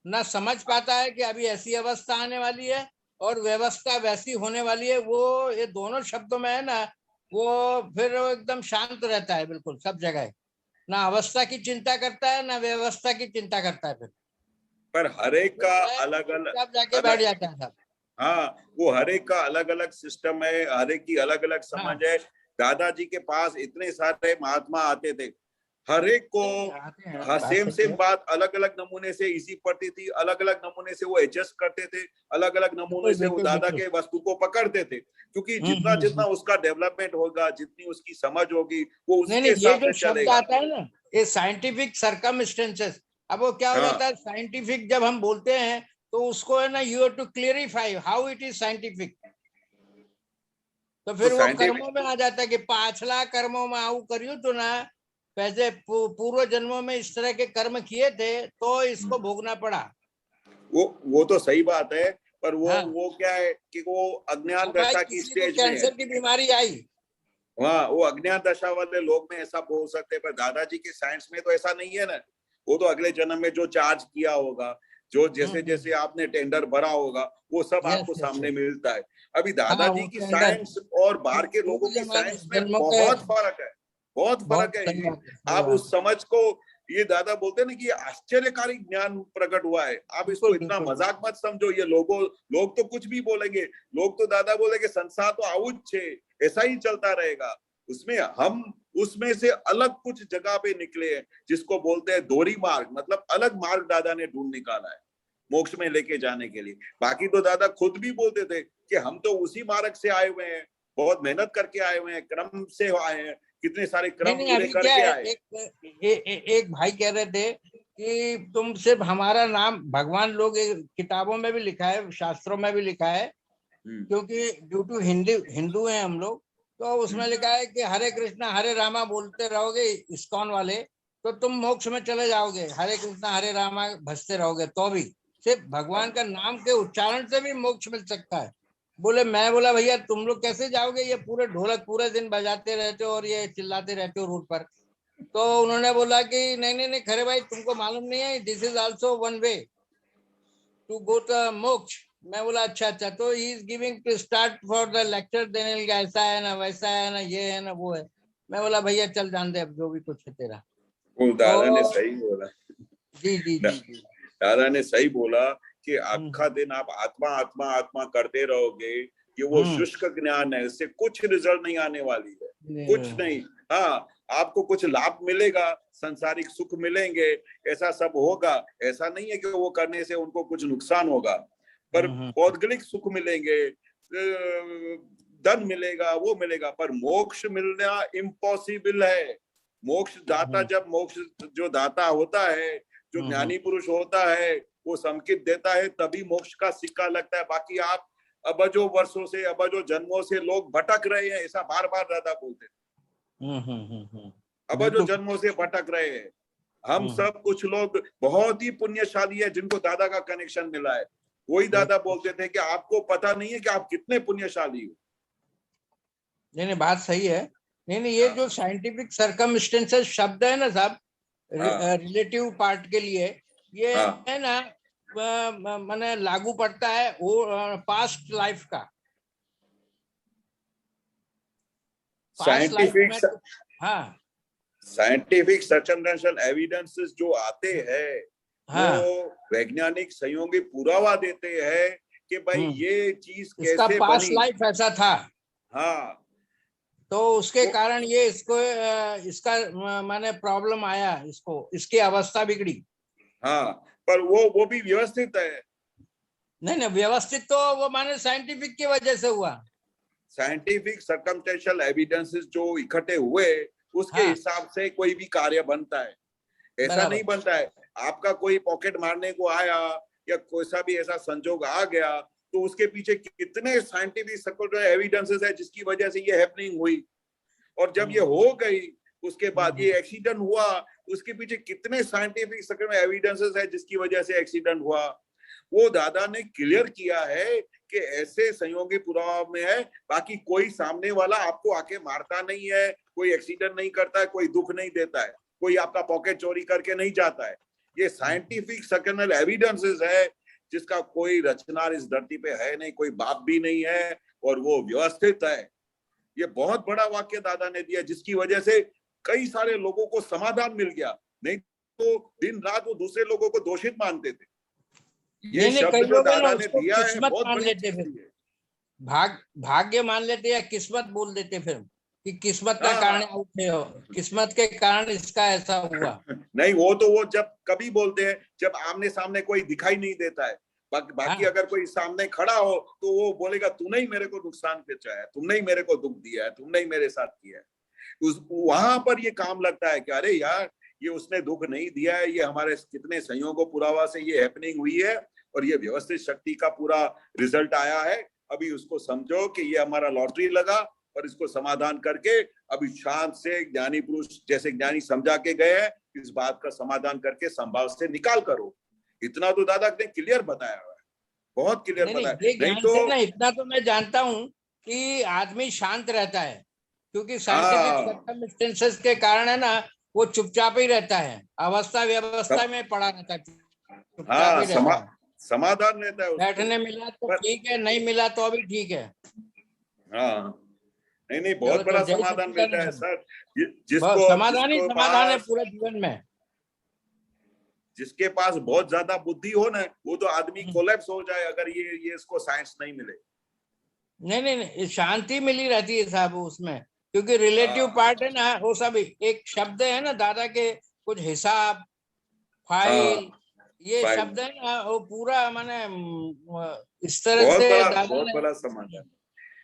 ना, समझ पाता है कि अभी ऐसी अवस्था आने वाली है और व्यवस्था वैसी होने वाली है। वो ये दोनों शब्दों में है ना, वो फिर एकदम शांत रहता है बिल्कुल सब जगह, ना अवस्था की चिंता करता है ना व्यवस्था की चिंता करता है। फिर पर हर एक का अलग अलग जाके बैठ जाता है सब। हाँ, वो हर एक का अलग अलग सिस्टम है, हर एक की अलग अलग समझ है। दादाजी के पास इतने सारे महात्मा आते थे, हर एक को सेम बात अलग अलग नमूने से इसी पड़ती थी, अलग अलग नमूने से वो एडजस्ट करते थे, अलग अलग नमूने से वो दादा के वस्तु को पकड़ते थे, क्योंकि जितना उसका डेवलपमेंट होगा, जितनी उसकी समझ होगी, वो उसके हिसाब से चलेगा। आता है ना ये साइंटिफिक सर्कमस्टेंसेस, अब वो क्या हो जाता है, साइंटिफिक जब हम बोलते हैं तो उसको है ना, you have to clarify how it is scientific. तो फिर वो कर्मों में आ जाता है कि पाछला कर्मों में आऊ करियो तो ना, वैसे पूर्व जन्मों में इस तरह के कर्म किए थे तो इसको भोगना पड़ा। वो तो सही बात है, पर वो क्या है कि वो अज्ञान दशा की स्टेज में कैंसर की बीमारी आई, वो अज्ञान दशा वाले लोग में ऐसा बोल सकते हैं, पर दादाजी के साइंस में तो ऐसा नहीं है ना। वो तो अगले जन्म में जो चार्ज किया होगा, जो जैसे आपने टेंडर भरा होगा, वो सब आपको सामने मिलता है। अभी दादाजी की साइंस और बाहर के लोगों की साइंस में बहुत फर्क है। आप उस समझ को ये दादा बोलते हैं ना कि ये आश्चर्यकारी ज्ञान प्रकट हुआ है। आप इसको इतना मजाक मत समझो। ये लोग तो कुछ भी बोलेंगे, लोग तो दादा बोलेंगे संसार तो आउच छे, ऐसा ही चलता रहेगा। उसमें से अलग कुछ जगह पे निकले हैं, जिसको बोलते हैं दोहरी मार्ग, मतलब अलग मार्ग दादा ने ढूंढ निकाला है मोक्ष में लेके जाने के लिए। बाकी तो दादा खुद भी बोलते थे कि हम तो उसी मार्ग से आए हुए हैं, बहुत मेहनत करके आए हुए हैं, क्रम से आए हैं, कितने सारे क्रम पूरे करके आए। एक भाई कह रहे थे कि तुम सिर्फ हमारा नाम, भगवान लोग किताबों में भी लिखा है, शास्त्रों में भी लिखा है, क्योंकि ड्यू टू हिंदू हैं हम लोग, तो उसमें लिखा है कि हरे कृष्णा हरे रामा बोलते रहोगे इस्कॉन वाले तो तुम मोक्ष में चले जाओगे, हरे कृष्णा हरे रामा भजते रहोगे तो भी सिर्फ भगवान का नाम के उच्चारण से भी मोक्ष मिल सकता है। मैं बोला भैया तुम लोग कैसे जाओगे, ये पूरे ढोलक पूरे दिन बजाते रहते हो और ये चिल्लाते रहते हो रोड पर। तो उन्होंने बोला कि नहीं खरे भाई, तुमको मालूम नहीं है, this is also one way to go to moksha. मैं बोला अच्छा। तो he is giving to start for the lecture, देने लगा ऐसा है ना वैसा है ना ये है ना वो है। मैं बोला भैया चल जान दे, अब जो भी कुछ है तेरा। दादा ने सही बोला। जी दादा ने सही बोला कि आखा दिन आप आत्मा आत्मा आत्मा करते रहोगे, ये वो शुष्क ज्ञान है, इससे कुछ रिजल्ट नहीं आने वाली है, कुछ नहीं। हाँ, आपको कुछ लाभ मिलेगा, संसारिक सुख मिलेंगे, ऐसा सब होगा। ऐसा नहीं है कि वो करने से उनको कुछ नुकसान होगा, पर पौद्गलिक सुख मिलेंगे, धन मिलेगा, वो मिलेगा, पर मोक्ष मिलना इम्पॉसिबल है। मोक्ष दाता, जब मोक्ष जो दाता होता है, जो ज्ञानी पुरुष होता है, वो संकेत देता है, तभी मोक्ष का सिक्का लगता है। बाकी आप अबजो वर्षों से, अबजो जन्मों से लोग भटक रहे हैं, ऐसा बार बार दादा बोलते हैं। अबजो जन्मों से भटक रहे हैं। हम सब कुछ लोग बहुत ही पुण्यशाली है जिनको दादा का कनेक्शन मिला है। वही दादा बोलते थे कि आपको पता नहीं है कि आप कितने पुण्यशाली हो। नहीं बात सही है। नहीं ये जो साइंटिफिक सर्कमस्टेंसेस शब्द है ना साहब, रिलेटिव पार्ट के लिए, ये है ना माने लागू पड़ता है वो पास्ट लाइफ का। साइंटिफिक सर्कमस्टेंशियल एविडेंसेस जो आते हैं, वो वैज्ञानिक सहयोगी पुरावा देते हैं कि भाई ये चीज कैसे बनी, पास्ट लाइफ ऐसा था। हाँ, तो उसके कारण ये इसका माने प्रॉब्लम आया, इसकी अवस्था बिगड़ी। हाँ, पर वो भी व्यवस्थित है। नहीं व्यवस्थित तो वो माने साइंटिफिक की वजह से हुआ। साइंटिफिक सर्कमस्टेंशियल एविडेंसेस जो इकट्ठे हुए, उसके हिसाब से कोई भी कार्य बनता है। ऐसा नहीं बनता है आपका कोई पॉकेट मारने को आया या कोई सा भी ऐसा संजोग आ गया, तो उसके पीछे कितने साइंटिफिक सर्कमस्टेंशियल एविडेंसेस है जिसकी वजह से ये हैपनिंग हुई। और जब ये हो गई, उसके बाद ये एक्सीडेंट हुआ, उसके पीछे कितने साइंटिफिक सर्कमस्टेंशियल एविडेंसेस है जिसकी वजह से एक्सीडेंट हुआ। वो दादा ने क्लियर किया है कि ऐसे संयोगी पुरावा में है। बाकी कोई सामने वाला आपको आके मारता नहीं है, कोई एक्सीडेंट नहीं करता है, कोई दुख नहीं देता है, कोई आपका पॉकेट चोरी करके नहीं जाता है। ये साइंटिफिक सर्कमस्टेंशियल एविडेंसेस है जिसका कोई रचना इस धरती पे है नहीं, कोई बाप भी नहीं है, और वो व्यवस्थित है। ये बहुत बड़ा वाक्य दादा ने दिया जिसकी वजह से कई सारे लोगों को समाधान मिल गया। नहीं तो दिन रात वो दूसरे लोगों को दोषित मानते थे। ये शब्द जो दादा ने दिया है बहुत बड़ी चीज है। भाग्य मान लेते या किस्मत बोल देते फिर कि किस्मत का कारण उठे हो, किस्मत के कारण इसका ऐसा हुआ। नहीं, वो जब कभी बोलते हैं जब आमने सामने कोई दिखाई नहीं देता है। बाकी अगर कोई सामने खड़ा हो तो वो बोलेगा तूने ही मेरे को नुकसान पहुंचाया, तुमने ही मेरे को दुख दिया है, तुमने ही मेरे साथ किया है। वहां पर ये काम लगता है कि अरे यार, ये उसने दुख नहीं दिया है, ये हमारे कितने संयोगों पुरावा से ये हैपनिंग हुई है और ये व्यवस्थित शक्ति का पूरा रिजल्ट आया है। अभी उसको समझो कि ये हमारा लॉटरी लगा और इसको समाधान करके अभी शांत से ज्ञानी पुरुष जैसे ज्ञानी समझा के गए हैं, इस बात का समाधान करके संभाव से निकाल करो। इतना तो दादा ने क्लियर बताया हुआ है, बहुत क्लियर बताया। नहीं तो इतना तो मैं जानता हूँ कि आदमी शांत रहता है, क्योंकि साइंटिफिक सर्कमस्टेंसेस के कारण है ना, वो चुपचाप ही रहता है, अवस्था व्यवस्था में पड़ा रहता है, समाधान रहता है। बैठने मिला तो ठीक है, नहीं मिला तो अभी ठीक है। हाँ, नहीं बहुत बड़ा समाधान रहता है सर, जिसको समाधान ही समाधान है पूरे जीवन में। जिसके पास बहुत ज्यादा बुद्धि हो ना, वो तो आदमी कोलैप्स हो जाए अगर ये इसको साइंस नहीं मिले। नहीं, शांति मिली रहती है साहब उसमें, क्योंकि रिलेटिव पार्ट है ना, वो सब एक शब्द है ना दादा के, कुछ हिसाब, फाइल, ये शब्द है ना, वो पूरा माने इस तरह से दादा बहुत ने, बड़ा समाधान,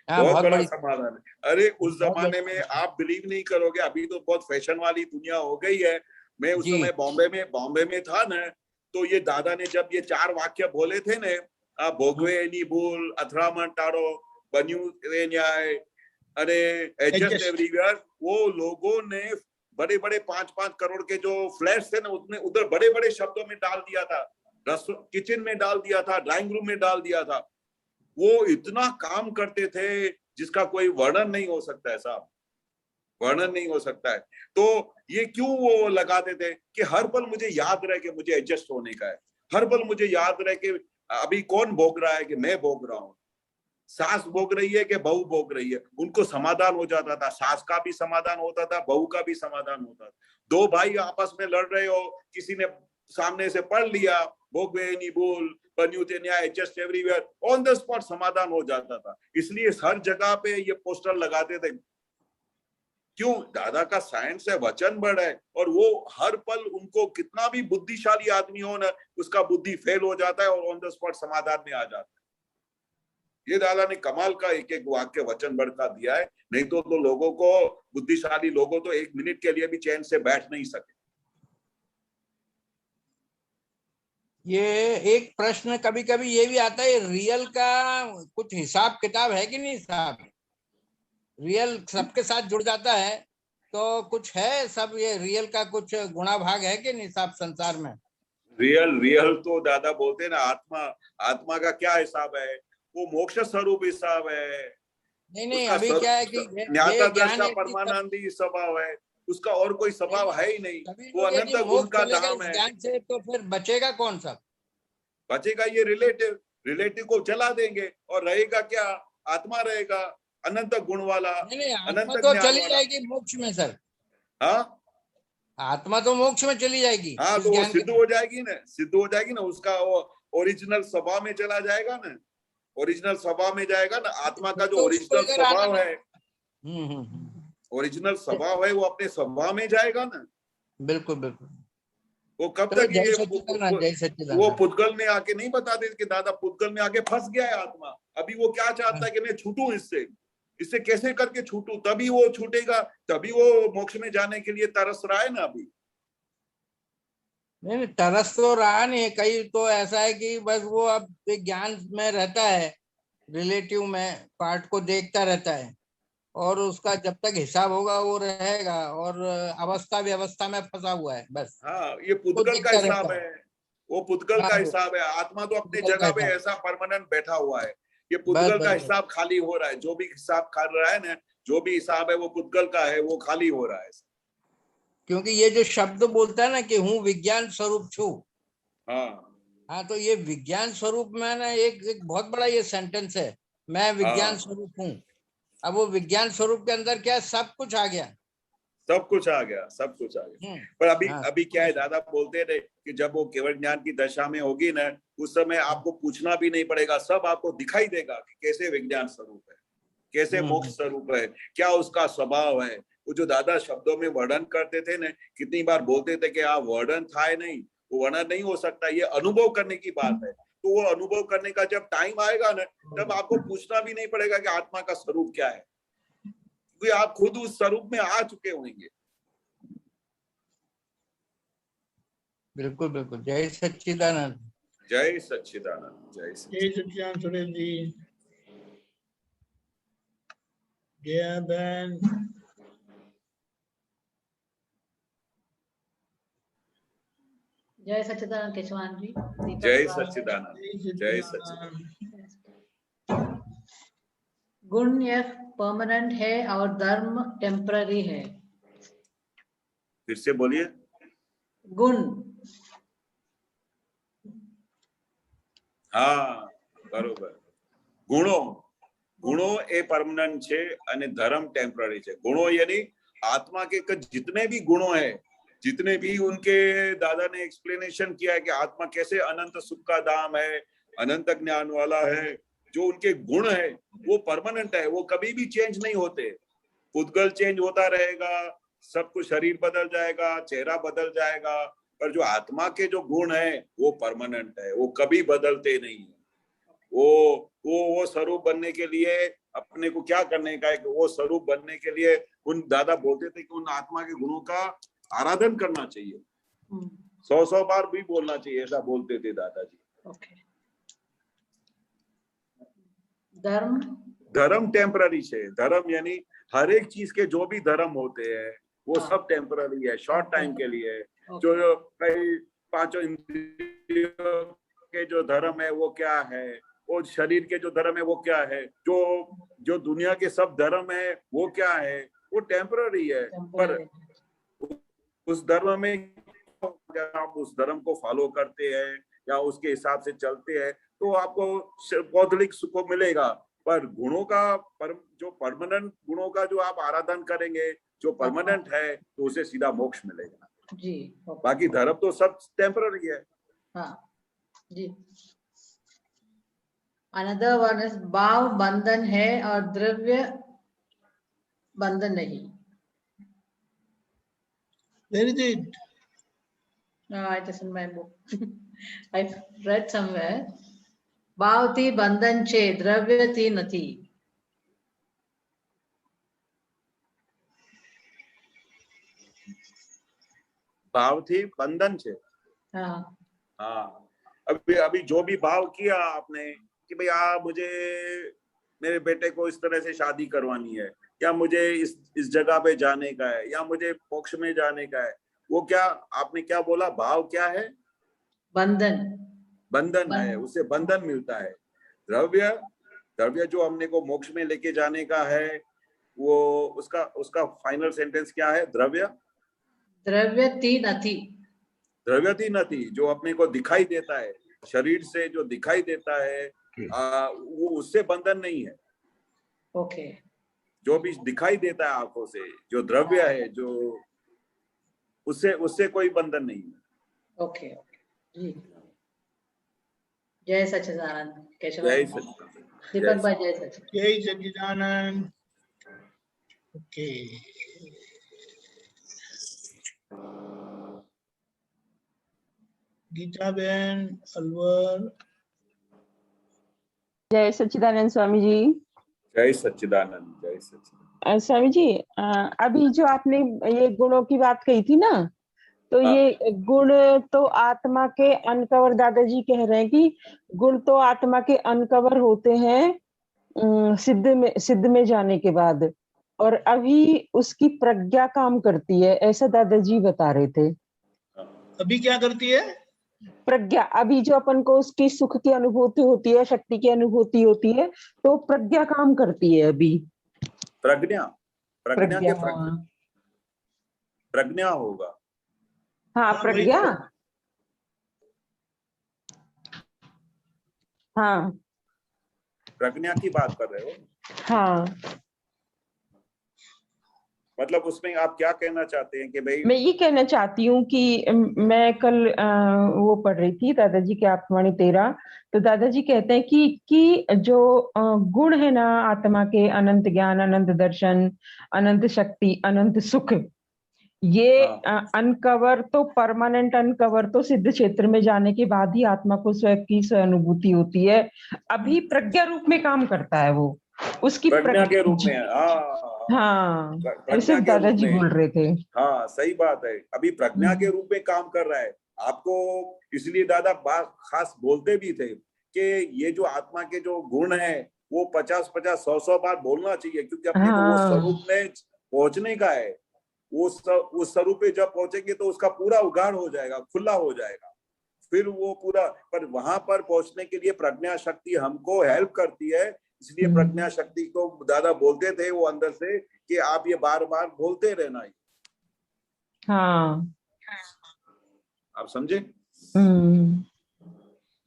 बहुत बड़ा बड़ी समाधान है। अरे उस जमाने में आप बिलीव नहीं करोगे, अभी तो बहुत फैशन वाली दुनिया हो गई है। मैं उस समय बॉम्बे में था ना, तो ये दादा ने जब ये 4 वाक्य बोले थे ना, भोगवे नी भूल, अथरामन टारो, बन्यू रे न्याय, अरे एडजस्ट एवरीवेयर, वो लोगों ने बड़े बड़े 5-5 करोड़ के जो फ्लैट्स थे ना, उसमें उधर बड़े बड़े शब्दों में डाल दिया था, किचन में डाल दिया था, ड्राइंग रूम में डाल दिया था। वो इतना काम करते थे जिसका कोई वर्णन नहीं हो सकता है साहब, वर्णन नहीं हो सकता है। तो ये क्यों वो लगाते थे कि हर पल मुझे याद रहे कि मुझे एडजस्ट होने का है, हर पल मुझे याद रहे कि अभी कौन भोग रहा है, कि मैं भोग रहा हूँ, सास भोग रही है कि बहू भोग रही है। उनको समाधान हो जाता था, सास का भी समाधान होता था, बहू का भी समाधान होता था। 2 भाई आपस में लड़ रहे हो, किसी ने सामने से पढ़ लिया, भोगवे नी भूल, बन्यूते न्याय, just everywhere, on the spot समाधान हो जाता था। इसलिए हर जगह पे ये पोस्टर लगाते थे। क्यों? दादा का साइंस है, वचन बड़ है, और वो हर पल उनको कितना भी बुद्धिशाली आदमी हो ना, उसका बुद्धि फेल हो जाता है और ऑन द स्पॉट समाधान में आ जाता है। ये दादा ने कमाल का एक एक वाक्य वचन बड़ का दिया है, नहीं तो लोगों को, बुद्धिशाली लोगों तो 1 मिनट के लिए भी चैन से बैठ नहीं सके। ये एक प्रश्न कभी कभी ये भी आता है, रियल का कुछ हिसाब किताब है कि नहीं साहब? रियल सबके साथ जुड़ जाता है तो कुछ है सब, ये रियल का कुछ गुणा भाग है कि नहीं साहब संसार में? रियल तो दादा बोलते हैं ना, आत्मा का क्या हिसाब है, वो मोक्ष स्वरूप हिसाब है। नहीं, अभी क्या है कि ज्ञाता दृष्टा परमानंदी स्वभाव है, उसका और कोई स्वभाव है ही नहीं, वो अनंत गुण का धाम है। ज्ञान से तो फिर बचेगा कौन सा? बचेगा ये रिलेटिव को चला देंगे, और रहेगा क्या? आत्मा रहेगा, अनंत गुण वाला, नहीं, अनंत आत्मा तो चली जाएगी मोक्ष में सर। हाँ, आत्मा तो मोक्ष में चली जाएगी। हाँ, तो वो सिद्ध हो जाएगी ना, सिद्ध हो जाएगी ना, उसका वो ओरिजिनल स्वभाव में चला जाएगा ना, ओरिजिनल स्वभाव में जाएगा ना। आत्मा का जो ओरिजिनल स्वभाव है, ओरिजिनल स्वभाव है, वो अपने स्वभाव में जाएगा ना। बिल्कुल बिल्कुल। वो कब तक ये वो पुद्गल में आके नहीं बताते कि दादा पुद्गल में आके फंस गया है आत्मा, अभी वो क्या चाहता है कि मैं छूटूं इससे कैसे करके छूटूं, तभी वो छूटेगा, तभी वो मोक्ष में जाने के लिए तरस रहा है ना अभी। नहीं, तरस तो रहा नहीं, कई तो ऐसा है कि बस वो अब ज्ञान में रहता है, रिलेटिव में पार्ट को देखता रहता है, और उसका जब तक हिसाब होगा वो रहेगा, और अवस्था व्यवस्था में फंसा हुआ है बस। हाँ, ये पुद्गल का हिसाब है, वो पुद्गल का हिसाब है। आत्मा तो अपनी जगह पे ऐसा परमानेंट बैठा हुआ है, ये पुद्गल का हिसाब खाली हो रहा है। जो भी हिसाब कर रहा है ना, जो भी हिसाब है वो पुद्गल का है, वो खाली हो रहा है। क्योंकि ये जो शब्द बोलता है ना कि हूँ विज्ञान स्वरूप छू, हाँ, तो ये विज्ञान स्वरूप में ना एक बहुत बड़ा ये सेंटेंस है, मैं विज्ञान स्वरूप हूँ। अब वो विज्ञान स्वरूप के अंदर क्या, सब कुछ आ गया, सब कुछ आ गया। पर अभी क्या है, दादा बोलते थे कि जब वो केवल ज्ञान की दशा में होगी ना, उस समय आपको पूछना भी नहीं पड़ेगा, सब आपको दिखाई देगा कि कैसे विज्ञान स्वरूप है, कैसे मोक्ष स्वरूप है, क्या उसका स्वभाव है। वो जो दादा शब्दों में वर्णन करते थे ना, कितनी बार बोलते थे कि वर्णन था नहीं, वो वर्णन नहीं हो सकता, ये अनुभव करने की बात है। तो वो अनुभव करने का जब टाइम आएगा ना, तब आपको पूछना भी नहीं पड़ेगा कि आत्मा का स्वरूप क्या है, क्योंकि आप खुद उस स्वरूप में आ चुके होंगे। बिल्कुल बिल्कुल। जय सच्चिदानंद, जय सच्चिदानंद, जय सच्चिदानंद सुरेश जी, जय बहन। जय सच्चिदानंद केशवान जी, जय सच्चिदानंद, जय सच्चिदानंद। गुण यह परमानेंट है और धर्म टेम्पररी है। फिर से बोलिए। गुण, हाँ, बरोबर। गुणो ए परमानेंट है અને ધર્મ ટેમ્પરરી છે। गुणो यानी आत्मा के जितने भी गुणों है जितने भी उनके दादा ने एक्सप्लेनेशन किया है कि आत्मा कैसे अनंत सुख का धाम है, अनंत ज्ञान वाला है, जो उनके गुण है वो परमानेंट है, वो कभी भी चेंज नहीं होते। पुद्गल चेंज होता रहेगा, सब कुछ, शरीर बदल जाएगा, चेहरा बदल जाएगा, पर जो आत्मा के जो गुण है वो परमानेंट है, वो कभी बदलते नहीं है। वो स्वरूप बनने के लिए अपने को क्या करने का है कि वो स्वरूप बनने के लिए उन दादा बोलते थे कि उन आत्मा के गुणों का आराधन करना चाहिए, 100 बार भी बोलना चाहिए, ऐसा बोलते थे दादाजी। ओके। धर्म, धर्म टेम्पररी है। धर्म यानी हर एक चीज के जो भी धर्म होते हैं वो सब टेम्पररी है, शॉर्ट टाइम के लिए। जो कई पांचों इंद्रियों के जो धर्म है वो क्या है, और शरीर के जो धर्म है वो क्या है, जो दुनिया के सब धर्म है वो क्या है, वो टेम्पररी है। पर उस धर्म में आप उस धर्म को फॉलो करते हैं या उसके हिसाब से चलते हैं तो आपको भौतिक सुख मिलेगा। पर गुणों का जो परमानेंट गुणों का जो आप आराधन करेंगे, जो परमानेंट है, तो उसे सीधा मोक्ष मिलेगा जी। बाकी धर्म तो सब टेम्पररी है। हाँ जी। अनदर वन इज भाव बंधन है और द्रव्य बंधन नहीं। Where is it? No, it is in my book. I read somewhere. भाव थी बंधन छे, द्रव्य थी નથી। भाव थी बंधन छे। हाँ, अभी जो भी भाव किया आपने कि भाई मुझे मेरे बेटे को इस तरह से शादी करवानी है, या मुझे इस जगह पे जाने का है, या मुझे मोक्ष में जाने का है, वो क्या आपने क्या बोला, भाव क्या है? बंधन। बंधन है, उससे बंधन मिलता है। द्रव्य जो हमने को मोक्ष में लेके जाने का है, वो उसका फाइनल सेंटेंस क्या है? द्रव्यति नथी। द्रव्यति नथी, जो अपने को दिखाई देता है, शरीर से जो दिखाई देता है वो उससे बंधन नहीं है। ओके। जो भी दिखाई देता है आंखों से, जो द्रव्य है, जो उससे कोई बंधन नहीं है। ओके जी। जय सच्चिदानंद। केशव जय दीपक सच्चिदानंद। भाई जय सच्चिदानंद। जय सच्चिदानंद। ओके। गीता बहन अलवर। जय सच्चिदानंद स्वामी जी। जय सच्चिदानंद। जय सच्चिदानंद। स्वामी जी, अभी जो आपने ये गुणों की बात कही थी ना, तो ये गुण तो आत्मा के अनकवर, दादाजी कह रहे हैं कि गुण तो आत्मा के अनकवर होते हैं सिद्ध में जाने के बाद, और अभी उसकी प्रज्ञा काम करती है, ऐसा दादाजी बता रहे थे। अभी क्या करती है? प्रज्ञा। अभी जो अपन को उसकी सुख की अनुभूति होती है, शक्ति की अनुभूति होती है, तो प्रज्ञा काम करती है अभी। प्रज्ञा होगा। हाँ, प्रज्ञा। हाँ, प्रज्ञा की बात कर रहे हो? हाँ, मतलब उसमें आप क्या कहना चाहते हैं कि भाई? मैं ये कहना चाहती हूँ कि मैं कल वो पढ़ रही थी दादाजी के आत्मवाणी 13, तो दादाजी कहते हैं कि जो गुण है ना आत्मा के, अनंत ज्ञान, अनंत दर्शन, अनंत शक्ति, अनंत सुख, ये अनकवर तो परमानेंट अनकवर तो सिद्ध क्षेत्र में जाने के बाद ही आत्मा को स्वयं की स्वानुभूति होती है। अभी प्रज्ञा रूप में काम करता है वो, उसकी प्रज्ञा के रूप में। हाँ, ऐसे दादाजी बोल रहे थे। हाँ, सही बात है, अभी प्रज्ञा के रूप में काम कर रहा है आपको। इसलिए दादा बात खास बोलते भी थे कि ये जो आत्मा के जो गुण है वो 50-50, 100 बार बोलना चाहिए, क्योंकि अपने को वो स्वरूप में पहुंचने का है। उस स्वरूप पे जब पहुंचेंगे तो उसका पूरा उगाड़ हो जाएगा, खुला हो जाएगा, फिर वो पूरा। पर वहां पर पहुंचने के लिए प्रज्ञा शक्ति हमको हेल्प करती है, इसलिए प्रज्ञा शक्ति को दादा बोलते थे वो अंदर से कि आप ये बार बार बोलते रहना है। हाँ, आप समझे?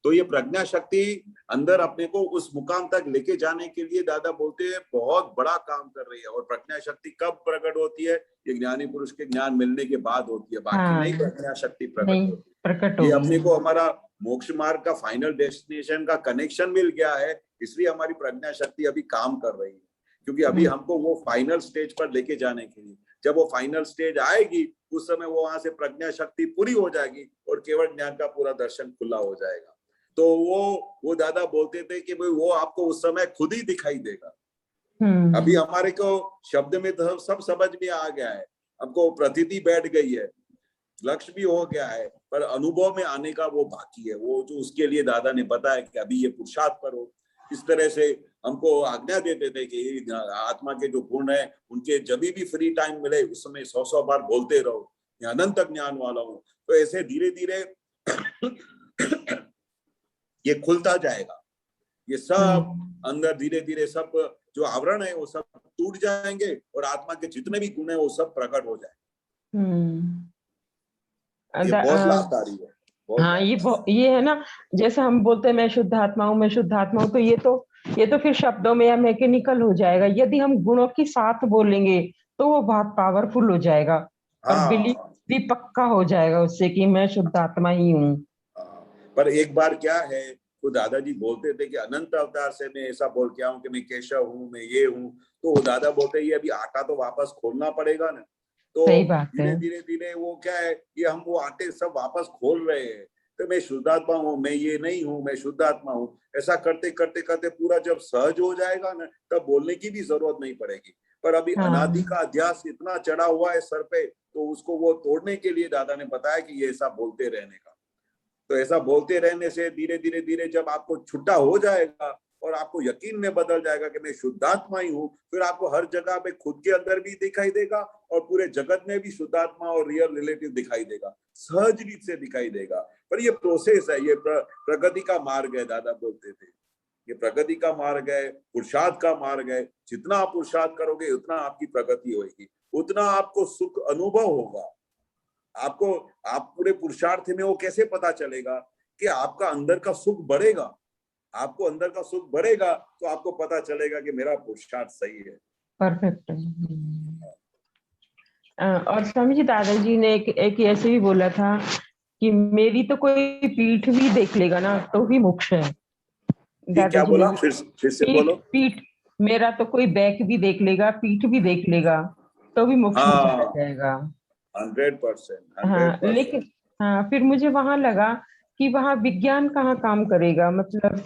तो ये प्रज्ञा शक्ति अंदर अपने को उस मुकाम तक लेके जाने के लिए दादा बोलते हैं बहुत बड़ा काम कर रही है। और प्रज्ञा शक्ति कब प्रकट होती है? ये ज्ञानी पुरुष के ज्ञान मिलने के बाद होती है, बाकी नहीं प्रज्ञा शक्ति प्रकट होती है। ये अपने को हमारा मोक्ष मार्ग का फाइनल डेस्टिनेशन का कनेक्शन मिल गया है, इसलिए हमारी प्रज्ञा शक्ति अभी काम कर रही है, क्योंकि अभी हमको वो फाइनल स्टेज पर लेके जाने के लिए, जब वो फाइनल स्टेज आएगी उस समय वो वहां से प्रज्ञा शक्ति पूरी हो जाएगी और केवल ज्ञान का पूरा दर्शन खुला हो जाएगा। तो वो दादा बोलते थे कि भाई वो आपको उस समय खुद ही दिखाई देगा। अभी हमारे को शब्द में तो सब समझ में आ गया है, हमको प्रतीति बैठ गई है, लक्ष्य भी हो गया है, पर अनुभव में आने का वो बाकी है। वो जो उसके लिए दादा ने बताया कि अभी ये पुरुषार्थ पर हो। इस तरह से हमको आज्ञा देते थे कि आत्मा के जो गुण है उनके जब भी फ्री टाइम मिले उस समय 100 बार बोलते रहो, मैं अनंत ज्ञान वाला हूँ। तो ऐसे धीरे धीरे ये खुलता जाएगा, ये सब अंदर धीरे धीरे सब जो आवरण है वो सब टूट जाएंगे और आत्मा के जितने भी गुण है वो सब प्रकट हो जाए। ये बहुत लाभकारी है। हाँ, ये है ना, जैसे हम बोलते हैं मैं शुद्ध आत्मा हूँ, मैं शुद्ध आत्मा हूँ, तो ये तो फिर शब्दों में या मैकेनिकल हो जाएगा। यदि हम गुणों के साथ बोलेंगे तो वो बहुत पावरफुल हो जाएगा और बिलीफ भी पक्का हो जाएगा उससे कि मैं शुद्ध आत्मा ही हूँ। पर एक बार क्या है, तो दादाजी बोलते थे कि अनंत अवतार से मैं ऐसा बोल के आऊं कि मैं केशव हूँ, मैं ये हूँ। तो दादा बोलते ये अभी आटा तो वापस खोलना पड़ेगा ना। तो धीरे धीरे धीरे वो क्या है, ये हम वो आटे सब वापस खोल रहे हैं। तो मैं शुद्धात्मा हूँ, मैं ये नहीं हूँ, मैं शुद्धात्मा हूँ। ऐसा करते करते करते पूरा जब सहज हो जाएगा ना, तब बोलने की भी जरूरत नहीं पड़ेगी। पर अभी अनादि का अध्यास इतना चढ़ा हुआ है सर पे, तो उसको वो तोड़ने के लिए दादा ने बताया कि ये ऐसा बोलते रहने का। तो ऐसा बोलते रहने से धीरे धीरे धीरे जब आपको छुट्टा हो जाएगा और आपको यकीन में बदल जाएगा कि मैं शुद्धात्मा ही हूँ, फिर आपको हर जगह पे खुद के अंदर भी दिखाई देगा और पूरे जगत में भी शुद्धात्मा और रियल रिलेटिव दिखाई देगा, सहज रीत से दिखाई देगा। पर ये प्रोसेस है, ये प्रगति का मार्ग है। दादा बोलते थे ये प्रगति का मार्ग है, पुरुषार्थ का मार्ग है। जितना आप पुरुषार्थ करोगे उतना आपकी प्रगति होगी, उतना आपको सुख अनुभव होगा। आपको आप पूरे पुरुषार्थ में वो कैसे पता चलेगा कि आपका अंदर का सुख बढ़ेगा। आपको अंदर का सुख बढ़ेगा तो आपको पता चलेगा कि मेरा पुरुषार्थ सही है। परफेक्ट। और स्वामी जी, दादाजी ने एक ऐसे भी बोला था कि मेरी तो कोई पीठ भी देख लेगा ना तो भी मोक्ष है। क्या बोला? फिर से बोलो। पीठ, मेरा तो कोई बैक भी देख लेगा, पीठ भी देख लेगा तो भी मोक्ष में चला जाएगा। 100%। हाँ, लेकिन हाँ, फिर मुझे वहां लगा कि वहां विज्ञान कहाँ काम करेगा। मतलब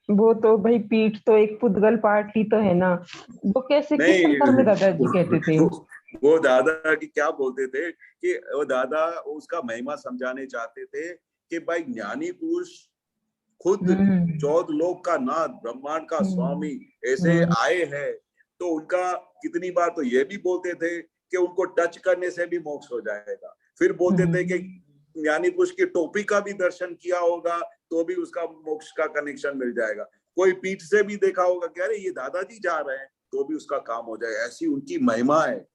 वो तो भाई पीठ तो एक पुद्गल पार्ट ही तो है ना, वो कैसे किस अंतर में दादाजी कहते थे? वो दादा की क्या बोलते थे कि वो दादा उसका महिमा समझाने चाहते थे कि भाई ज्ञानी पुरुष खुद 14 लोक का नाथ, ब्रह्मांड का स्वामी ऐसे आए हैं। तो उनका कितनी बार तो ये भी बोलते थे कि उनको टच करने से भी मोक्ष हो जाएगा। फिर बोलते थे कि ज्ञानी पुरुष की टोपी का भी दर्शन किया होगा तो भी उसका मोक्ष का कनेक्शन मिल जाएगा। कोई पीठ से भी देखा होगा कि अरे ये दादाजी जा रहे हैं तो भी उसका काम हो जाएगा। ऐसी उनकी महिमा है।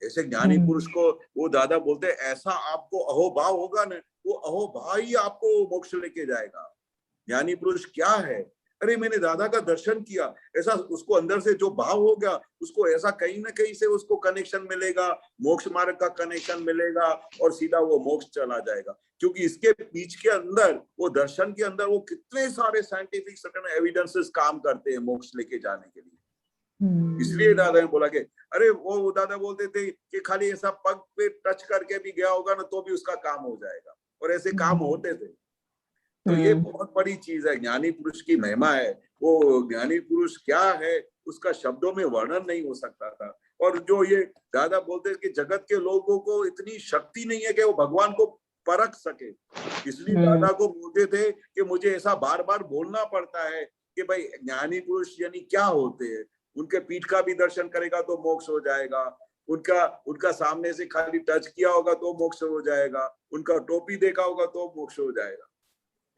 ऐसे ज्ञानी पुरुष को वो दादा बोलते हैं ऐसा आपको अहोभाव होगा ना, वो अहोभाव ही आपको मोक्ष लेके जाएगा। ज्ञानी पुरुष क्या है, अरे मैंने दादा का दर्शन किया, ऐसा उसको अंदर से जो भाव हो गया, उसको ऐसा कहीं ना कहीं से उसको कनेक्शन मिलेगा, मोक्ष मार्ग का कनेक्शन मिलेगा और सीधा वो मोक्ष चला जाएगा। क्योंकि इसके बीच के अंदर वो दर्शन के अंदर वो कितने सारे साइंटिफिक सर्टेन एविडेंसेस काम करते हैं मोक्ष लेके जाने के लिए। इसलिए दादा ने बोला कि अरे वो दादा बोलते थे कि खाली ऐसा पग पे टच करके भी गया होगा ना तो भी उसका काम हो जाएगा, और ऐसे काम होते थे। तो ये बहुत बड़ी चीज है, ज्ञानी पुरुष की महिमा है। वो ज्ञानी पुरुष क्या है उसका शब्दों में वर्णन नहीं हो सकता था। और जो ये दादा बोलते हैं कि जगत के लोगों को इतनी शक्ति नहीं है कि वो भगवान को परख सके, इसलिए दादा को बोलते थे कि मुझे ऐसा बार बार बोलना पड़ता है कि भाई ज्ञानी पुरुष यानी क्या होते हैं। उनके पीठ का भी दर्शन करेगा तो मोक्ष हो जाएगा, उनका सामने से खाली टच किया होगा तो मोक्ष हो जाएगा, उनका टोपी देखा होगा तो मोक्ष हो जाएगा।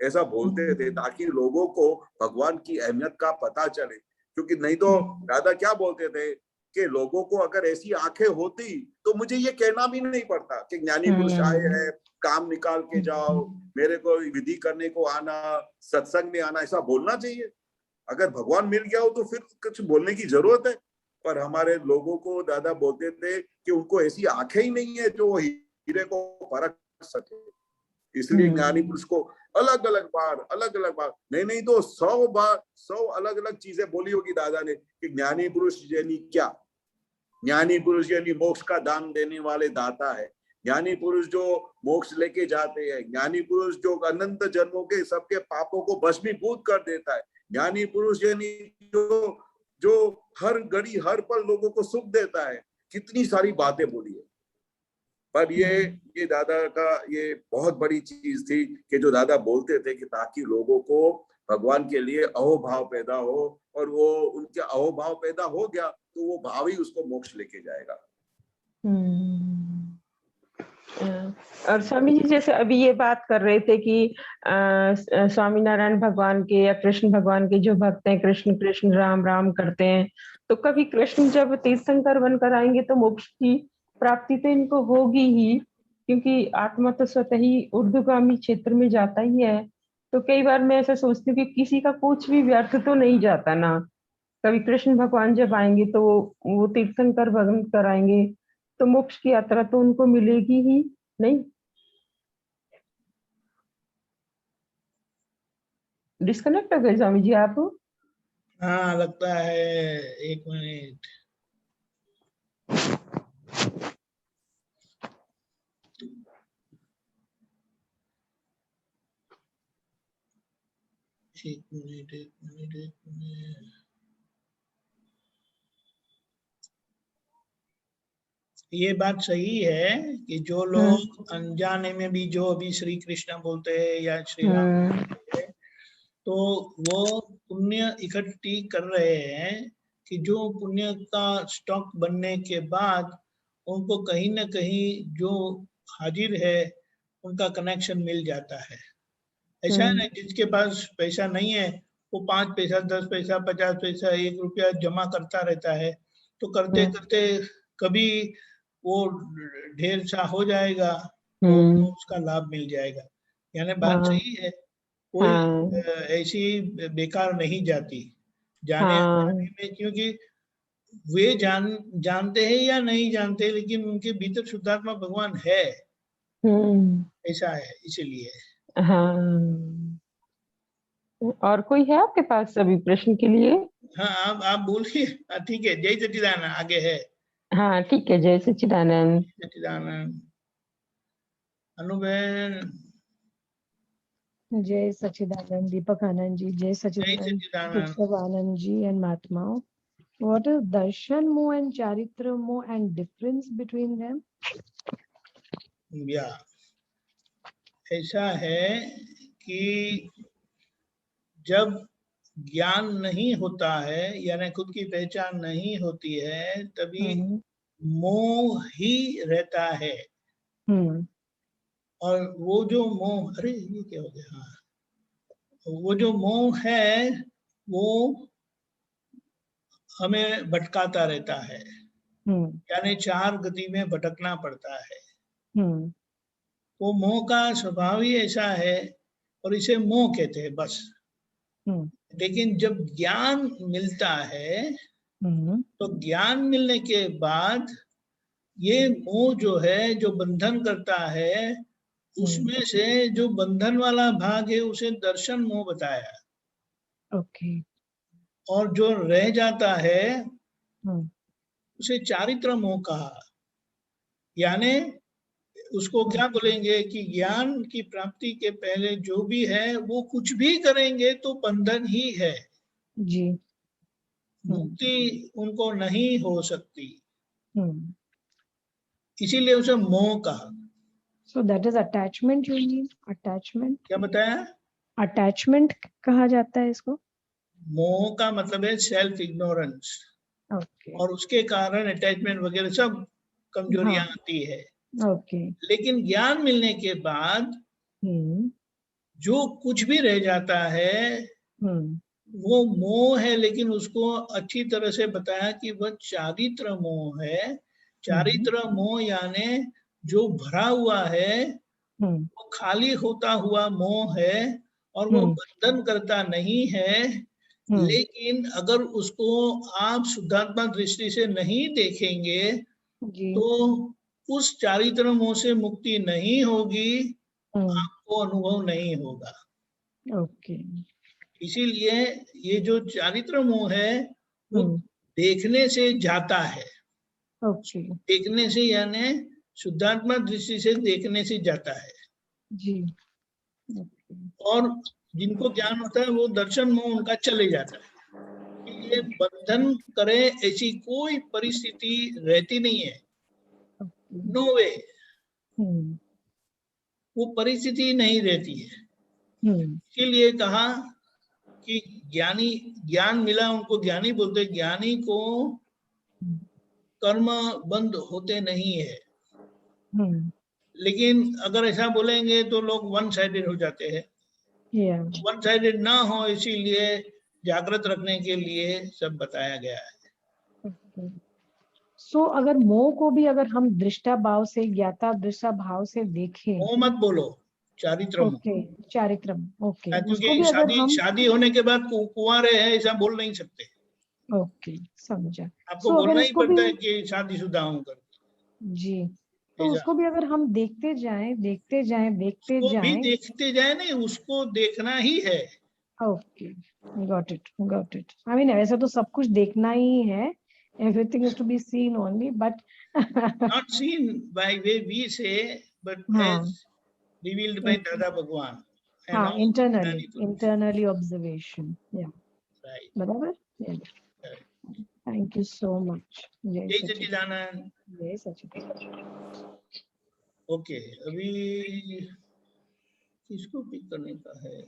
ऐसा बोलते थे ताकि लोगों को भगवान की अहमियत का पता चले। क्योंकि नहीं तो दादा क्या बोलते थे कि लोगों को अगर ऐसी आंखें होती तो मुझे ये कहना भी नहीं पड़ता कि ज्ञानी पुरुष आए हैं, काम निकाल के जाओ, मेरे को विधि करने को आना, सत्संग में आना, ऐसा बोलना चाहिए। अगर भगवान मिल गया हो तो फिर कुछ बोलने की जरूरत है। पर हमारे लोगों को दादा बोलते थे कि उनको ऐसी आंखें ही नहीं है जो हीरे को परख सके, इसलिए ज्ञानी पुरुष को अलग अलग बार नहीं तो 100 बार 100 अलग अलग चीजें बोली होगी दादा ने कि ज्ञानी पुरुष यानी क्या। ज्ञानी पुरुष यानी मोक्ष का दान देने वाले दाता है। ज्ञानी पुरुष जो मोक्ष लेके जाते हैं। ज्ञानी पुरुष जो अनंत जन्मों के सबके पापों को भस्मीभूत कर देता है। ज्ञानी पुरुष यानी जो हर घड़ी हर पल लोगों को सुख देता है। कितनी सारी बातें बोली है। पर ये दादा का ये बहुत बड़ी चीज थी कि जो दादा बोलते थे कि ताकि लोगों को भगवान के लिए अहोभाव पैदा हो, और वो उनके अहोभाव पैदा हो गया तो वो भाव ही उसको मोक्ष लेके जाएगा। और स्वामी जी जैसे अभी ये बात कर रहे थे कि स्वामी नारायण भगवान के या कृष्ण भगवान के जो भक्त हैं, कृष्ण कृष्ण राम राम करते हैं, तो कभी कृष्ण जब तीर्थंकर बनकर आएंगे तो मोक्ष की प्राप्ति तो इनको होगी ही, क्योंकि आत्मा तो स्वतः ही ऊर्ध्वगामी क्षेत्र में जाता ही है। तो कई बार मैं ऐसा सोचती हूँ कि किसी का कुछ भी व्यर्थ तो नहीं जाता ना। कभी कृष्ण भगवान जब आएंगे तो वो तीर्थंकर भगवान कराएंगे तो मोक्ष की यात्रा तो उनको मिलेगी ही नहीं। डिस्कनेक्ट हो गए स्वामी जी आप? हाँ लगता है, एक मिनट। एक मिनट। ये बात सही है कि जो लोग अनजाने में भी जो अभी श्री कृष्ण बोलते हैं या श्री राम बोलते हैं, तो वो पुण्य इकट्ठी कर रहे हैं कि जो पुण्य का स्टॉक बनने के बाद उनको कहीं ना कहीं जो हाजिर है उनका कनेक्शन मिल जाता है। ऐसा है ना, जिसके पास पैसा नहीं है वो 5 पैसा 10 पैसा 50 पैसा 1 रुपया जमा करता रहता है, तो करते करते कभी वो ढेर सा हो जाएगा तो उसका लाभ मिल जाएगा। यानी बात सही है, कोई ऐसी बेकार नहीं जाती जाने में, क्योंकि वे जानते हैं या नहीं जानते, लेकिन उनके भीतर शुद्धात्मा भगवान है, ऐसा है, इसीलिए। हाँ, और कोई है आपके पास अभी प्रश्न के लिए? हाँ आप बोलिए। ठीक है, जय सच्चिदानंद आगे है। हाँ ठीक है, जय सच्चिदानंद। सच्चिदानंद अनुभव। जय सच्चिदानंद दीपक आनंद जी, जय सच्चिदानंद Anand ji and Mahatma. What is darshan moh and charitra moh and difference between them? या ऐसा है कि जब ज्ञान नहीं होता है यानी खुद की पहचान नहीं होती है तभी मोह ही रहता है। और वो जो मोह, अरे ये क्या हो गया, हाँ, वो जो मोह है वो हमें भटकाता रहता है, यानी 4 गति में भटकना पड़ता है। वो मोह का स्वभाव ही ऐसा है और इसे मोह कहते हैं बस। लेकिन जब ज्ञान मिलता है तो ज्ञान मिलने के बाद ये मोह जो है, जो बंधन करता है, उसमें से जो बंधन वाला भाग है उसे दर्शन मोह बताया। ओके। और जो रह जाता है उसे चारित्र मोह कहा। यानी उसको क्या बोलेंगे कि ज्ञान की प्राप्ति के पहले जो भी है वो कुछ भी करेंगे तो बंधन ही है जी, मुक्ति उनको नहीं हो सकती, इसीलिए उसे मोह कहा। So that is attachment, you mean? Attachment? क्या बताया? Attachment कहा जाता है इसको। मोह का मतलब है सेल्फ इग्नोरेंस। Okay. और उसके कारण अटैचमेंट वगैरह सब कमजोरियां आती है। Okay. लेकिन ज्ञान मिलने के बाद जो कुछ भी रह जाता है वो मोह है, लेकिन उसको अच्छी तरह से बताया कि वह चारित्र मोह है। चारित्र मोह यानी जो भरा हुआ है वो खाली होता हुआ मोह है और वो बंधन करता नहीं है। लेकिन अगर उसको आप शुद्धात्मा दृष्टि से नहीं देखेंगे तो उस चारित्र मोह से मुक्ति नहीं होगी, आपको अनुभव नहीं होगा। ओके। इसीलिए ये जो चारित्र मोह है वो देखने से जाता है। ओके देखने से यानी शुद्धात्मा दृष्टि से देखने से जाता है। जी। और जिनको ज्ञान होता है वो दर्शन मोह उनका चले जाता है। ये बंधन करे ऐसी कोई परिस्थिति रहती नहीं है, नो वे, वो परिस्थिति नहीं रहती है। इसीलिए कहा कि ज्ञानी, ज्ञान मिला उनको ज्ञानी बोलते, ज्ञानी को कर्म बंद होते नहीं है। लेकिन अगर ऐसा बोलेंगे तो लोग वन साइडेड हो जाते हैं। वन साइडेड ना हो इसीलिए जागृत रखने के लिए सब बताया गया है। सो अगर मोह को भी अगर हम दृष्टा भाव से, ज्ञाता दृष्टा भाव से देखें, मोह मत बोलो, चारित्रम। Okay चारित्रम, okay. क्योंकि शादी होने के बाद कुंवारे हैं ऐसा बोल नहीं सकते। ओके समझा। आपको बोलना ही पड़ता है कि शादीशुदा हूं कर। जी, तो उसको भी अगर हम देखते जाएं भी देखते जाएं नहीं, उसको देखना ही है। Okay, got it. I mean ऐसा तो सब कुछ देखना ही है, everything is to be seen only, but not seen by way we say, but as revealed by Dada Bhagwan. Internally observation. Yeah. Right. Barabar? Yeah. Right. Thank you so much. जय सच्चिदानंद। जय सच्चिदानंद। Okay, अभी किसको pick करने का है?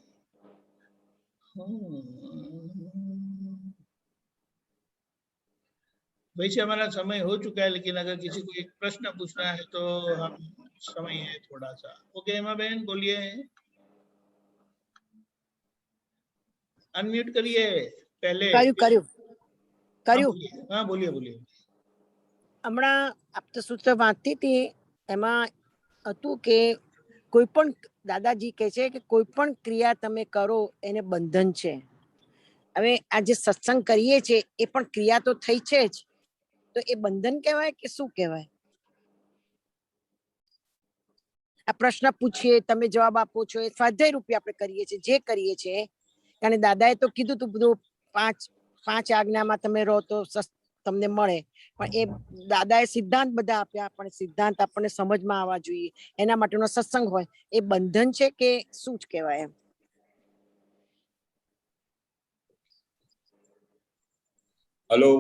वैसे हमारा समय हो चुका है, लेकिन अगर किसी को एक प्रश्न पूछना है तो हम समय है थोड़ा सा। ओके हेमा बहन बोलिए, अनम्यूट करिए पहले। કર્યું हाँ बोलिए। હમણાં આપતા સૂત્ર વાંચતી હતી, એમાં હતું કે કોઈ પણ દાદાજી કહે છે કે કોઈ પણ ક્રિયા તમે કરો એને બંધન છે. હવે આ જે સત્સંગ કરીએ છે એ પણ ક્રિયા તો થઈ છે જ, તો એ બંધન કહેવાય કે શું કહેવાય? આ પ્રશ્ન પૂછીએ, તમે જવાબ આપો છો, એ સ્વાધ્યાય રૂપે આપણે કરીએ છીએ જે કરીએ છીએ. કારણ દાદાએ તો કીધું તું બધું પાંચ આજ્ઞામાં તમે રહો તો તમને મળે, પણ એ દાદાએ સિદ્ધાંત બધા આપ્યા, પણ સિદ્ધાંત આપણને સમજમાં આવવા જોઈએ, એના માટેનો સત્સંગ હોય. એ બંધન છે કે શું જ કહેવાય એમ? हेलो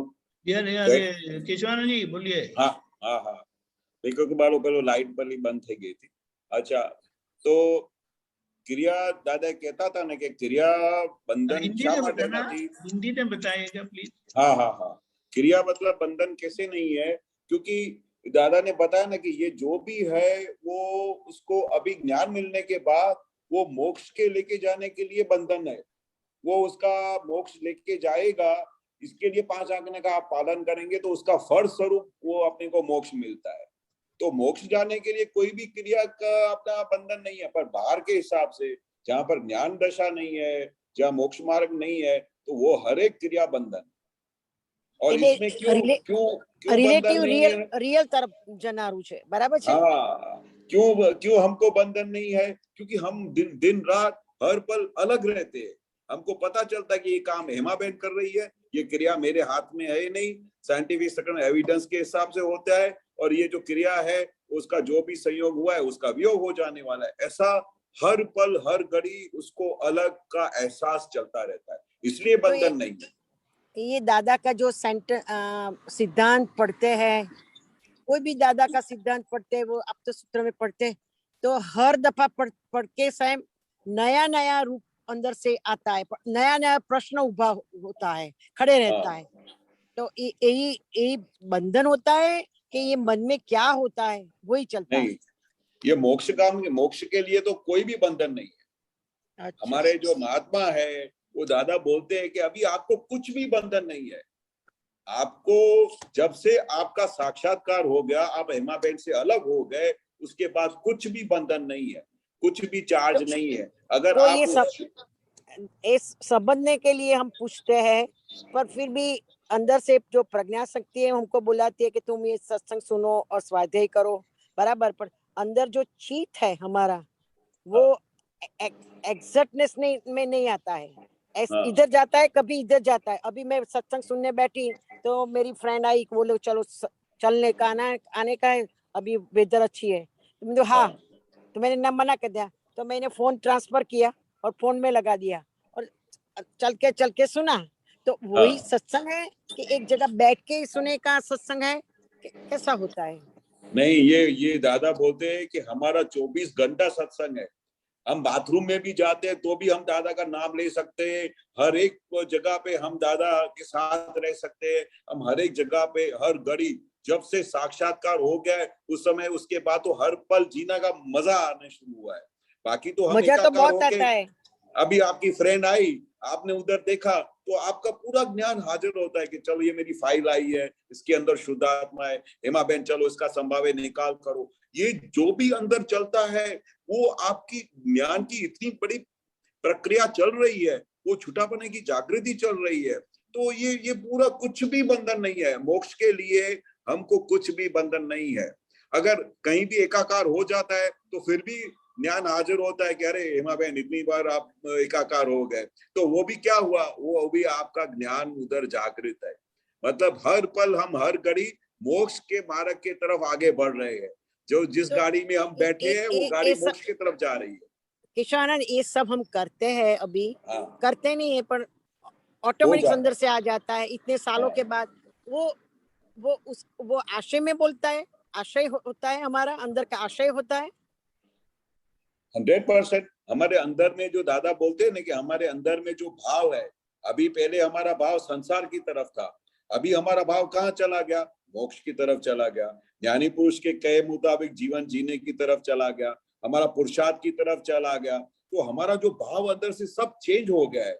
केशवानंद जी बोलिए। हाँ देखो कि बालो पहले लाइट पर बंद થઈ ગઈ थी। अच्छा, तो क्रिया दादा कहता था ना कि क्रिया बंधन क्या માટે નથી? हिंदी में बताइएगा प्लीज। हाँ, क्रिया मतलब बंधन कैसे नहीं है, क्योंकि दादा ने बताया ना कि ये जो भी है वो उसको अभी ज्ञान मिलने के बाद वो मोक्ष के लेके जाने के लिए बंधन है। वो उसका मोक्ष लेके जाएगा, इसके लिए 5 आज्ञा का आप पालन करेंगे तो उसका फल स्वरूप वो अपने को मोक्ष मिलता है। तो मोक्ष जाने के लिए कोई भी क्रिया का अपना बंधन नहीं है, पर बाहर के हिसाब से जहाँ पर ज्ञान दशा नहीं है, जहाँ मोक्ष मार्ग नहीं है, तो वो हर एक क्रिया बंधन। और इसमें क्यों रिलेटिव रियल तरफ जनारू है, बराबर है? हाँ, क्यों हमको बंधन नहीं है? क्योंकि हम दिन रात हर पल अलग रहते हैं। हमको पता चलता है कि ये काम हेमा बहन कर रही है, ये क्रिया मेरे हाथ में है नहीं, साइंटिफिक एविडेंस के हिसाब से होता है, और ये जो क्रिया है उसका जो भी संयोग हुआ है उसका वियोग हो जाने वाला है। ऐसा हर पल हर घड़ी उसको अलग का एहसास चलता रहता है, इसलिए बंधन नहीं है। ये दादा का जो सिद्धांत पढ़ते हैं, कोई भी दादा का सिद्धांत पढ़ते हैं, वो अब तो सूत्र में पढ़ते हैं, तो हर दफा पढ़ के स्वयं नया रूप अंदर से आता है, नया प्रश्न उभा होता है, खड़े रहता है। तो यही बंधन होता है कि ये मन में क्या होता है वही चलता है? ये मोक्ष के लिए तो कोई भी बंधन नहीं है। अच्छा। हमारे जो महात्मा है वो दादा बोलते हैं कि अभी आपको कुछ भी बंधन नहीं है। आपको जब से आपका साक्षात्कार हो गया, आप हेमा बहन से अलग हो गए, उसके बाद कुछ भी बंधन नहीं है, कुछ भी चार्ज नहीं है। अगर तो आप ये समझने के लिए हम पूछते हैं, पर फिर भी अंदर से जो प्रज्ञा शक्ति है हमको बुलाती है कि तुम ये सत्संग सुनो और स्वाध्याय करो, बराबर, पर अंदर जो चीत है हमारा वो एग्जैक्टनेस में नहीं आता है, इधर जाता है, कभी इधर जाता है। अभी मैं सत्संग सुनने बैठी तो मेरी फ्रेंड आई, वो लोग चलो चलने का आने का है, अभी वेदर अच्छी है, तो मैंने हाँ, तो मैंने न मना कर दिया, तो मैंने फोन ट्रांसफर किया और फोन में लगा दिया और चल के सुना। तो वही सत्संग है कि एक जगह बैठ के सुने का सत्संग है, कैसा होता है? नहीं, ये दादा बोलते हैं कि हमारा 24 घंटा सत्संग है। हम बाथरूम में भी जाते हैं तो भी हम दादा का नाम ले सकते हैं, हर एक जगह पे हम दादा के साथ रह सकते हैं। हम हर एक जगह पे हर घड़ी, जब से साक्षात्कार हो गया है उस समय, उसके बाद तो हर पल जीना का मजा आने शुरू हुआ है। बाकी तो हम मजा तो बहुत आता है। अभी आपकी फ्रेंड आई, आपने उधर देखा तो आपका पूरा ज्ञान हाजिर होता है कि चलो ये मेरी फाइल आई है, इसके अंदर शुद्ध आत्मा है, हेमा बहन चलो इसका संभाव्य निकाल करो। ये जो भी अंदर चलता है वो आपकी ज्ञान की इतनी बड़ी प्रक्रिया चल रही है, वो छुटापने की जागृति चल रही है। तो ये पूरा कुछ भी बंधन नहीं है। मोक्ष के लिए हमको कुछ भी बंधन नहीं है। अगर कहीं भी एकाकार हो जाता है तो फिर भी ज्ञान हाजिर होता है कि अरे हेमा बहन इतनी बार आप एकाकार हो गए, तो वो भी क्या हुआ, वो भी आपका ज्ञान उधर जागृत है। मतलब हर पल हम हर घड़ी मोक्ष के मार्ग के तरफ आगे बढ़ रहे हैं। जो जिस गाड़ी में हम बैठे हैं वो गाड़ी मोक्ष की तरफ जा रही है। किशोरानंद, ये सब हम करते हैं, अभी करते नहीं है पर ऑटोमेटिक अंदर से आ जाता है इतने सालों के बाद। वो आशय में बोलता है, आशय होता है, हमारा अंदर का आशय होता है 100%। हमारे अंदर में जो दादा बोलते हैं ना कि हमारे अंदर में जो भाव है, अभी पहले हमारा भाव संसार की तरफ था, अभी हमारा भाव कहाँ चला गया, मोक्ष की तरफ चला गया। ज्ञानी पुरुष के कहे मुताबिक जीवन जीने की तरफ चला गया, हमारा पुरुषार्थ की तरफ चला गया। तो हमारा जो भाव अंदर से सब चेंज हो गया है,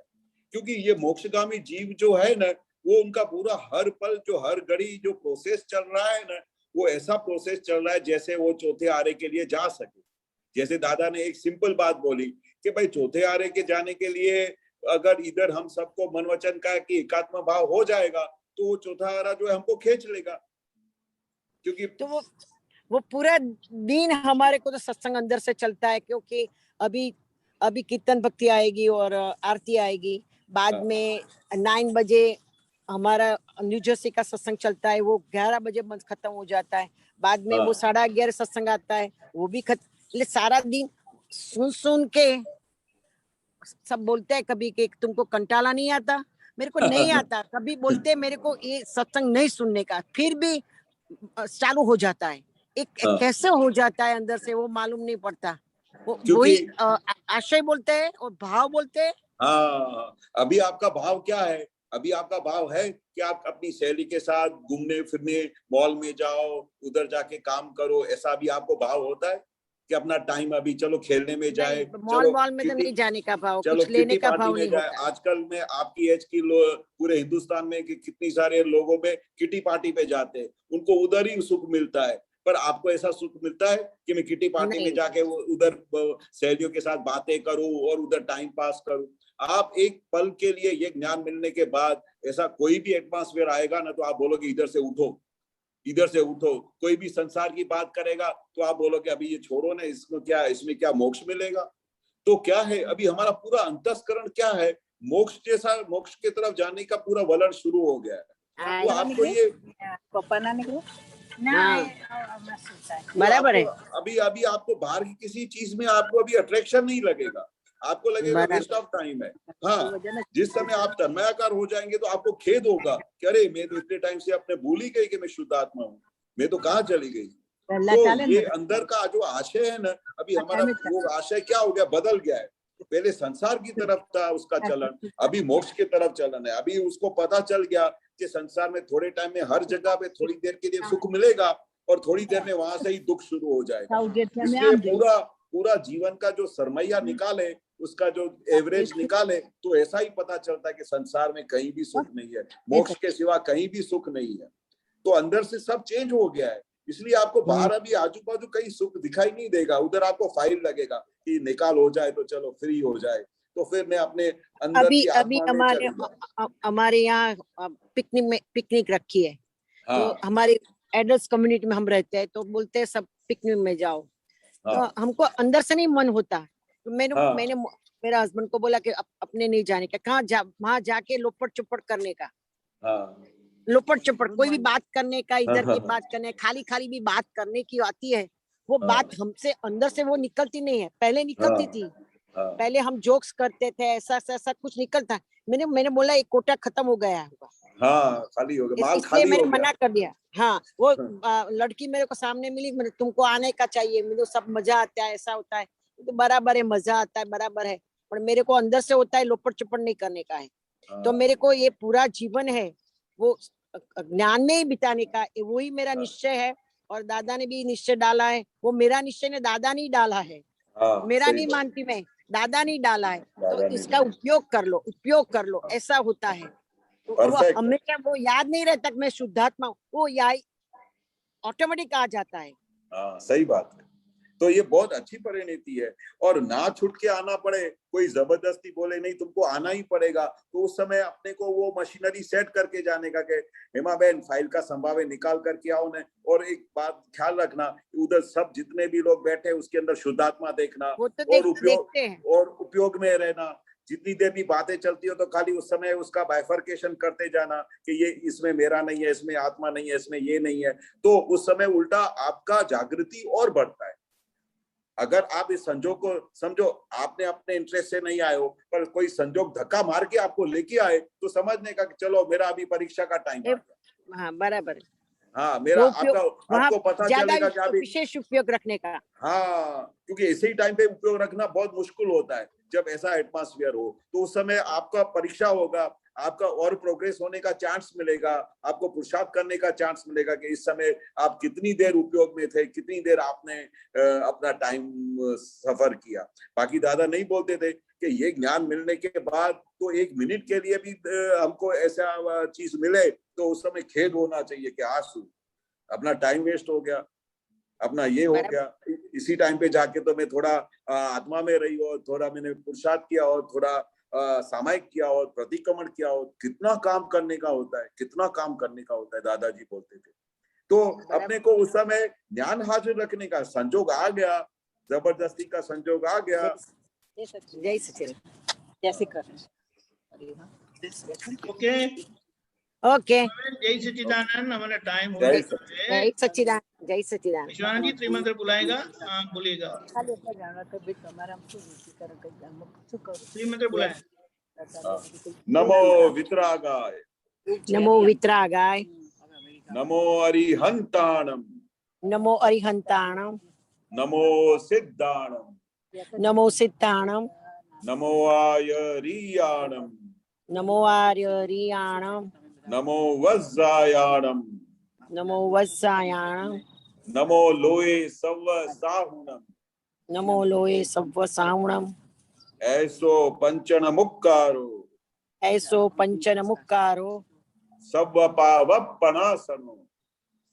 क्योंकि ये मोक्षगामी जीव जो है ना, वो उनका पूरा हर पल जो हर घड़ी जो प्रोसेस चल रहा है ना, वो ऐसा प्रोसेस चल रहा है जैसे वो चौथे आरे के लिए जा सके। जैसे दादा ने एक सिंपल बात बोली कि भाई चौथे आरे के जाने के लिए अगर इधर हम सबको मन वचन का कि एकात्म भाव हो जाएगा तो वो चौथा आरा जो है हमको खींच लेगा। क्योंकि तो वो पूरा दिन हमारे को तो सत्संग अंदर से चलता है, क्योंकि अभी कीर्तन भक्ति आएगी और आरती आएगी, बाद में 9 बजे हमारा न्यू जर्सी का सत्संग चलता है, वो 11 बजे खत्म हो जाता है, बाद में वो 11:30 सत्संग आता है, वो भी सारा दिन सुन के सब बोलते हैं कभी कि तुमको कंटाला नहीं आता, मेरे को नहीं आता, कभी बोलते मेरे को ये सत्संग नहीं सुनने का, फिर भी चालू हो जाता है। एक कैसे हो जाता है अंदर से वो मालूम नहीं पड़ता। वही आशय बोलते हैं और भाव बोलते हैं। हाँ, अभी आपका भाव क्या है? अभी आपका भाव है कि आप अपनी सहेली के साथ घूमने फिरने मॉल में जाओ, उधर जाके काम करो, ऐसा भी आपको भाव होता है कि अपना टाइम अभी चलो खेलने में जाए, मॉल में तो नहीं जाने का भाव, चलो कुछ लेने का भाव नहीं जाए। आजकल में आपकी एज की पूरे हिंदुस्तान में कितनी सारे लोगों में किटी पार्टी पे जाते हैं, उनको उधर ही सुख मिलता है। पर आपको ऐसा सुख मिलता है कि मैं किटी पार्टी में जाके उधर सहेलियों के साथ बातें करूं और उधर टाइम पास करूं? आप एक पल के लिए ये ज्ञान मिलने के बाद ऐसा कोई भी एटमॉस्फेयर आएगा ना, तो आप बोलोगे इधर से उठो, इधर से उठो। कोई भी संसार की बात करेगा तो आप बोलोगे अभी ये छोड़ो ना, इसमें क्या मोक्ष मिलेगा? तो क्या है, अभी हमारा पूरा अंतस्करण क्या है, मोक्ष के तरफ जाने का पूरा वलन शुरू हो गया है। तो आपको ये बराबर है। अभी आपको बाहर की किसी चीज में आपको अभी अट्रैक्शन नहीं लगेगा, आपको लगेगा वेस्ट ऑफ टाइम है। हाँ, जिस समय आप तन्मयाकार हो जाएंगे तो आपको खेद होगा कि अरे मैं तो इतने टाइम से अपने भूल ही गई कि मैं शुद्ध आत्मा हूँ, मैं तो कहाँ चली गई। तो ये अंदर का जो आशय है ना, अभी हमारा वो आशय क्या हो गया, बदल गया है। पहले संसार की तरफ था उसका चलन, अभी मोक्ष की तरफ चलन है। अभी उसको पता चल गया कि संसार में थोड़े टाइम में हर जगह पे थोड़ी देर के लिए सुख मिलेगा और थोड़ी देर में वहां से ही दुख शुरू हो जाएगा। इसलिए पूरा जीवन का जो सरमैया निकाले, उसका जो एवरेज निकाले, तो ऐसा ही पता चलता है कि संसार में कहीं भी सुख नहीं है, मोक्ष के सिवा कहीं भी सुख नहीं है। तो अंदर से सब चेंज हो गया है। इसलिए आपको बाहर अभी आजू बाजू कहीं सुख दिखाई नहीं देगा। उधर आपको फाइल लगेगा कि निकाल हो जाए तो चलो फ्री हो जाए, तो फिर मैं अपने अंदर अभी की अभी आत्मा में चली जाऊं। हमारे यहाँ पिकनिक रखी है। हाँ, तो हमारे एडल्ट कम्युनिटी में हम रहते हैं, तो बोलते हैं सब पिकनिक में जाओ। हाँ, तो हमको अंदर से नहीं मन होता। तो हाँ, मैंने मेरे हस्बैंड को बोला कि अपने नहीं जाने का, कहाँ वहां जाके लोपट चुपट करने का, हाँ, लोपट चुपट कोई भी बात करने का, इधर हाँ, की बात करने, खाली खाली भी बात करने की आती है। वो हाँ, बात हमसे अंदर से वो निकलती नहीं है। पहले निकलती हाँ, थी, हाँ, पहले हम जोक्स करते थे, ऐसा कुछ निकलता। मैंने बोला एक कोटा खत्म हो गया होगा, हाँ, खाली हो गया, माल इसलिए खाली मैंने हो गया। मना कर दिया। हाँ, वो लड़की मेरे को सामने मिली, मैंने तुमको आने का चाहिए, मुझे सब मजा आता है, ऐसा होता है। तो बराबर है, मजा आता है, बराबर है, पर मेरे को अंदर से होता है लोपट चुपट नहीं करने का है। तो मेरे को ये पूरा जीवन है वो ज्ञान में ही बिताने का, वही मेरा निश्चय है। और दादा ने भी निश्चय डाला है, वो मेरा निश्चय ने दादा नहीं डाला है, हाँ, मेरा सही नहीं बात। मानती मैं, दादा नहीं डाला है। दादा तो नहीं इसका उपयोग कर लो, ऐसा होता है। तो वो परफेक्ट। हमेशा वो याद नहीं रहता कि मैं शुद्धात्मा हूँ, वो ऑटोमेटिक आ जाता है। हाँ, सही बात है। तो ये बहुत अच्छी परिणति है। और ना छूट के आना पड़े, कोई जबरदस्ती बोले नहीं तुमको आना ही पड़ेगा, तो उस समय अपने को वो मशीनरी सेट करके जाने का कि हेमा बहन फाइल का संभावे निकाल करके आओ ने। और एक बात ख्याल रखना, उधर सब जितने भी लोग बैठे उसके अंदर शुद्धात्मा देखना, वो तो देखते हैं और उपयोग में रहना। जितनी देर भी बातें चलती हो तो खाली उस समय उसका बाइफर्केशन करते जाना कि ये इसमें मेरा नहीं है, इसमें आत्मा नहीं है, इसमें ये नहीं है। तो उस समय उल्टा आपका जागृति और बढ़ता है। अगर आप इस संजोग को समझो, आपने अपने इंटरेस्ट से नहीं आए हो, पर कोई संजोग धक्का मार के आपको लेके आए, तो समझने का कि चलो मेरा अभी परीक्षा का टाइम आ गया। हाँ, बराबर। हाँ, मेरा आपको पता चलेगा कि अभी विशेष उपयोग रखने का। हाँ, क्योंकि ऐसे ही टाइम पे उपयोग रखना बहुत मुश्किल होता है जब ऐसा एटमॉस्फेयर हो। तो उस समय आपका परीक्षा होगा, आपका और प्रोग्रेस होने का चांस मिलेगा, आपको पुरुषार्थ करने का चांस मिलेगा कि इस समय आप कितनी देर उपयोग में थे, कितनी देर आपने अपना टाइम सफर किया। बाकी दादा नहीं बोलते थे कि ये ज्ञान मिलने के बाद तो 1 मिनट के लिए भी हमको ऐसा चीज मिले तो उस समय खेद होना चाहिए कि आज अपना टाइम वेस्ट हो गया, अपना ये हो गया। इसी टाइम पे जाके तो मैं थोड़ा आत्मा में रही और थोड़ा मैंने पुरुषार्थ किया और थोड़ा सामायिक किया और प्रतिक्रमण किया और कितना काम करने का होता है, कितना काम करने का होता है, दादाजी बोलते थे। तो अपने को उस समय ज्ञान हाजिर रखने का संजोग आ गया, जबरदस्ती का संजोग आ गया। जय सचिन, जैसे कर ओके ओके। जय सच्चिदानंद, हमारा टाइम हो जय गया है। जय सच्चिदानंद, जय सच्चिदानंद। विश्वनाथ जी त्रिमंत्र बुलाएगा, हाँ बोलिएगा। त्रिमंत्र बुलाए। नमो वितरागाय, नमो वितरागाय, नमो अरिहंताणम, नमो अरिहंताणम, नमो सिद्धाणम, नमो सिद्धाणम, नमो आयरियाणम, नमो आर्यरियाणम, नमो वज्रायाणम, नमो वज्रायाणम, नमो लोए सव साहुणम, नमो लोए सव्व सावणम, ऐसो पंचन मुक्कारो, ऐसो पंचन मुक्कारो, सव पावपणासनो,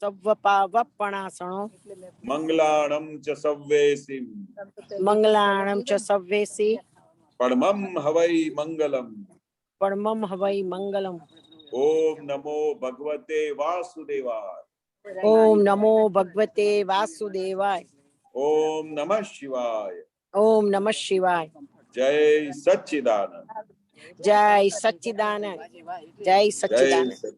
सव्व पावपणासनो, मंगलाणम च सव्वेसिम, मंगलाणम च सव्वेसि, परमं हवै मंगलम, परमं हवै मंगलम। ओम नमो भगवते वासुदेवाय, ओम नमो भगवते वासुदेवाय, ओम नमः शिवाय, ओम नमः शिवाय। जय सच्चिदानंद, जय सच्चिदानंद, जय सच्चिदानंद।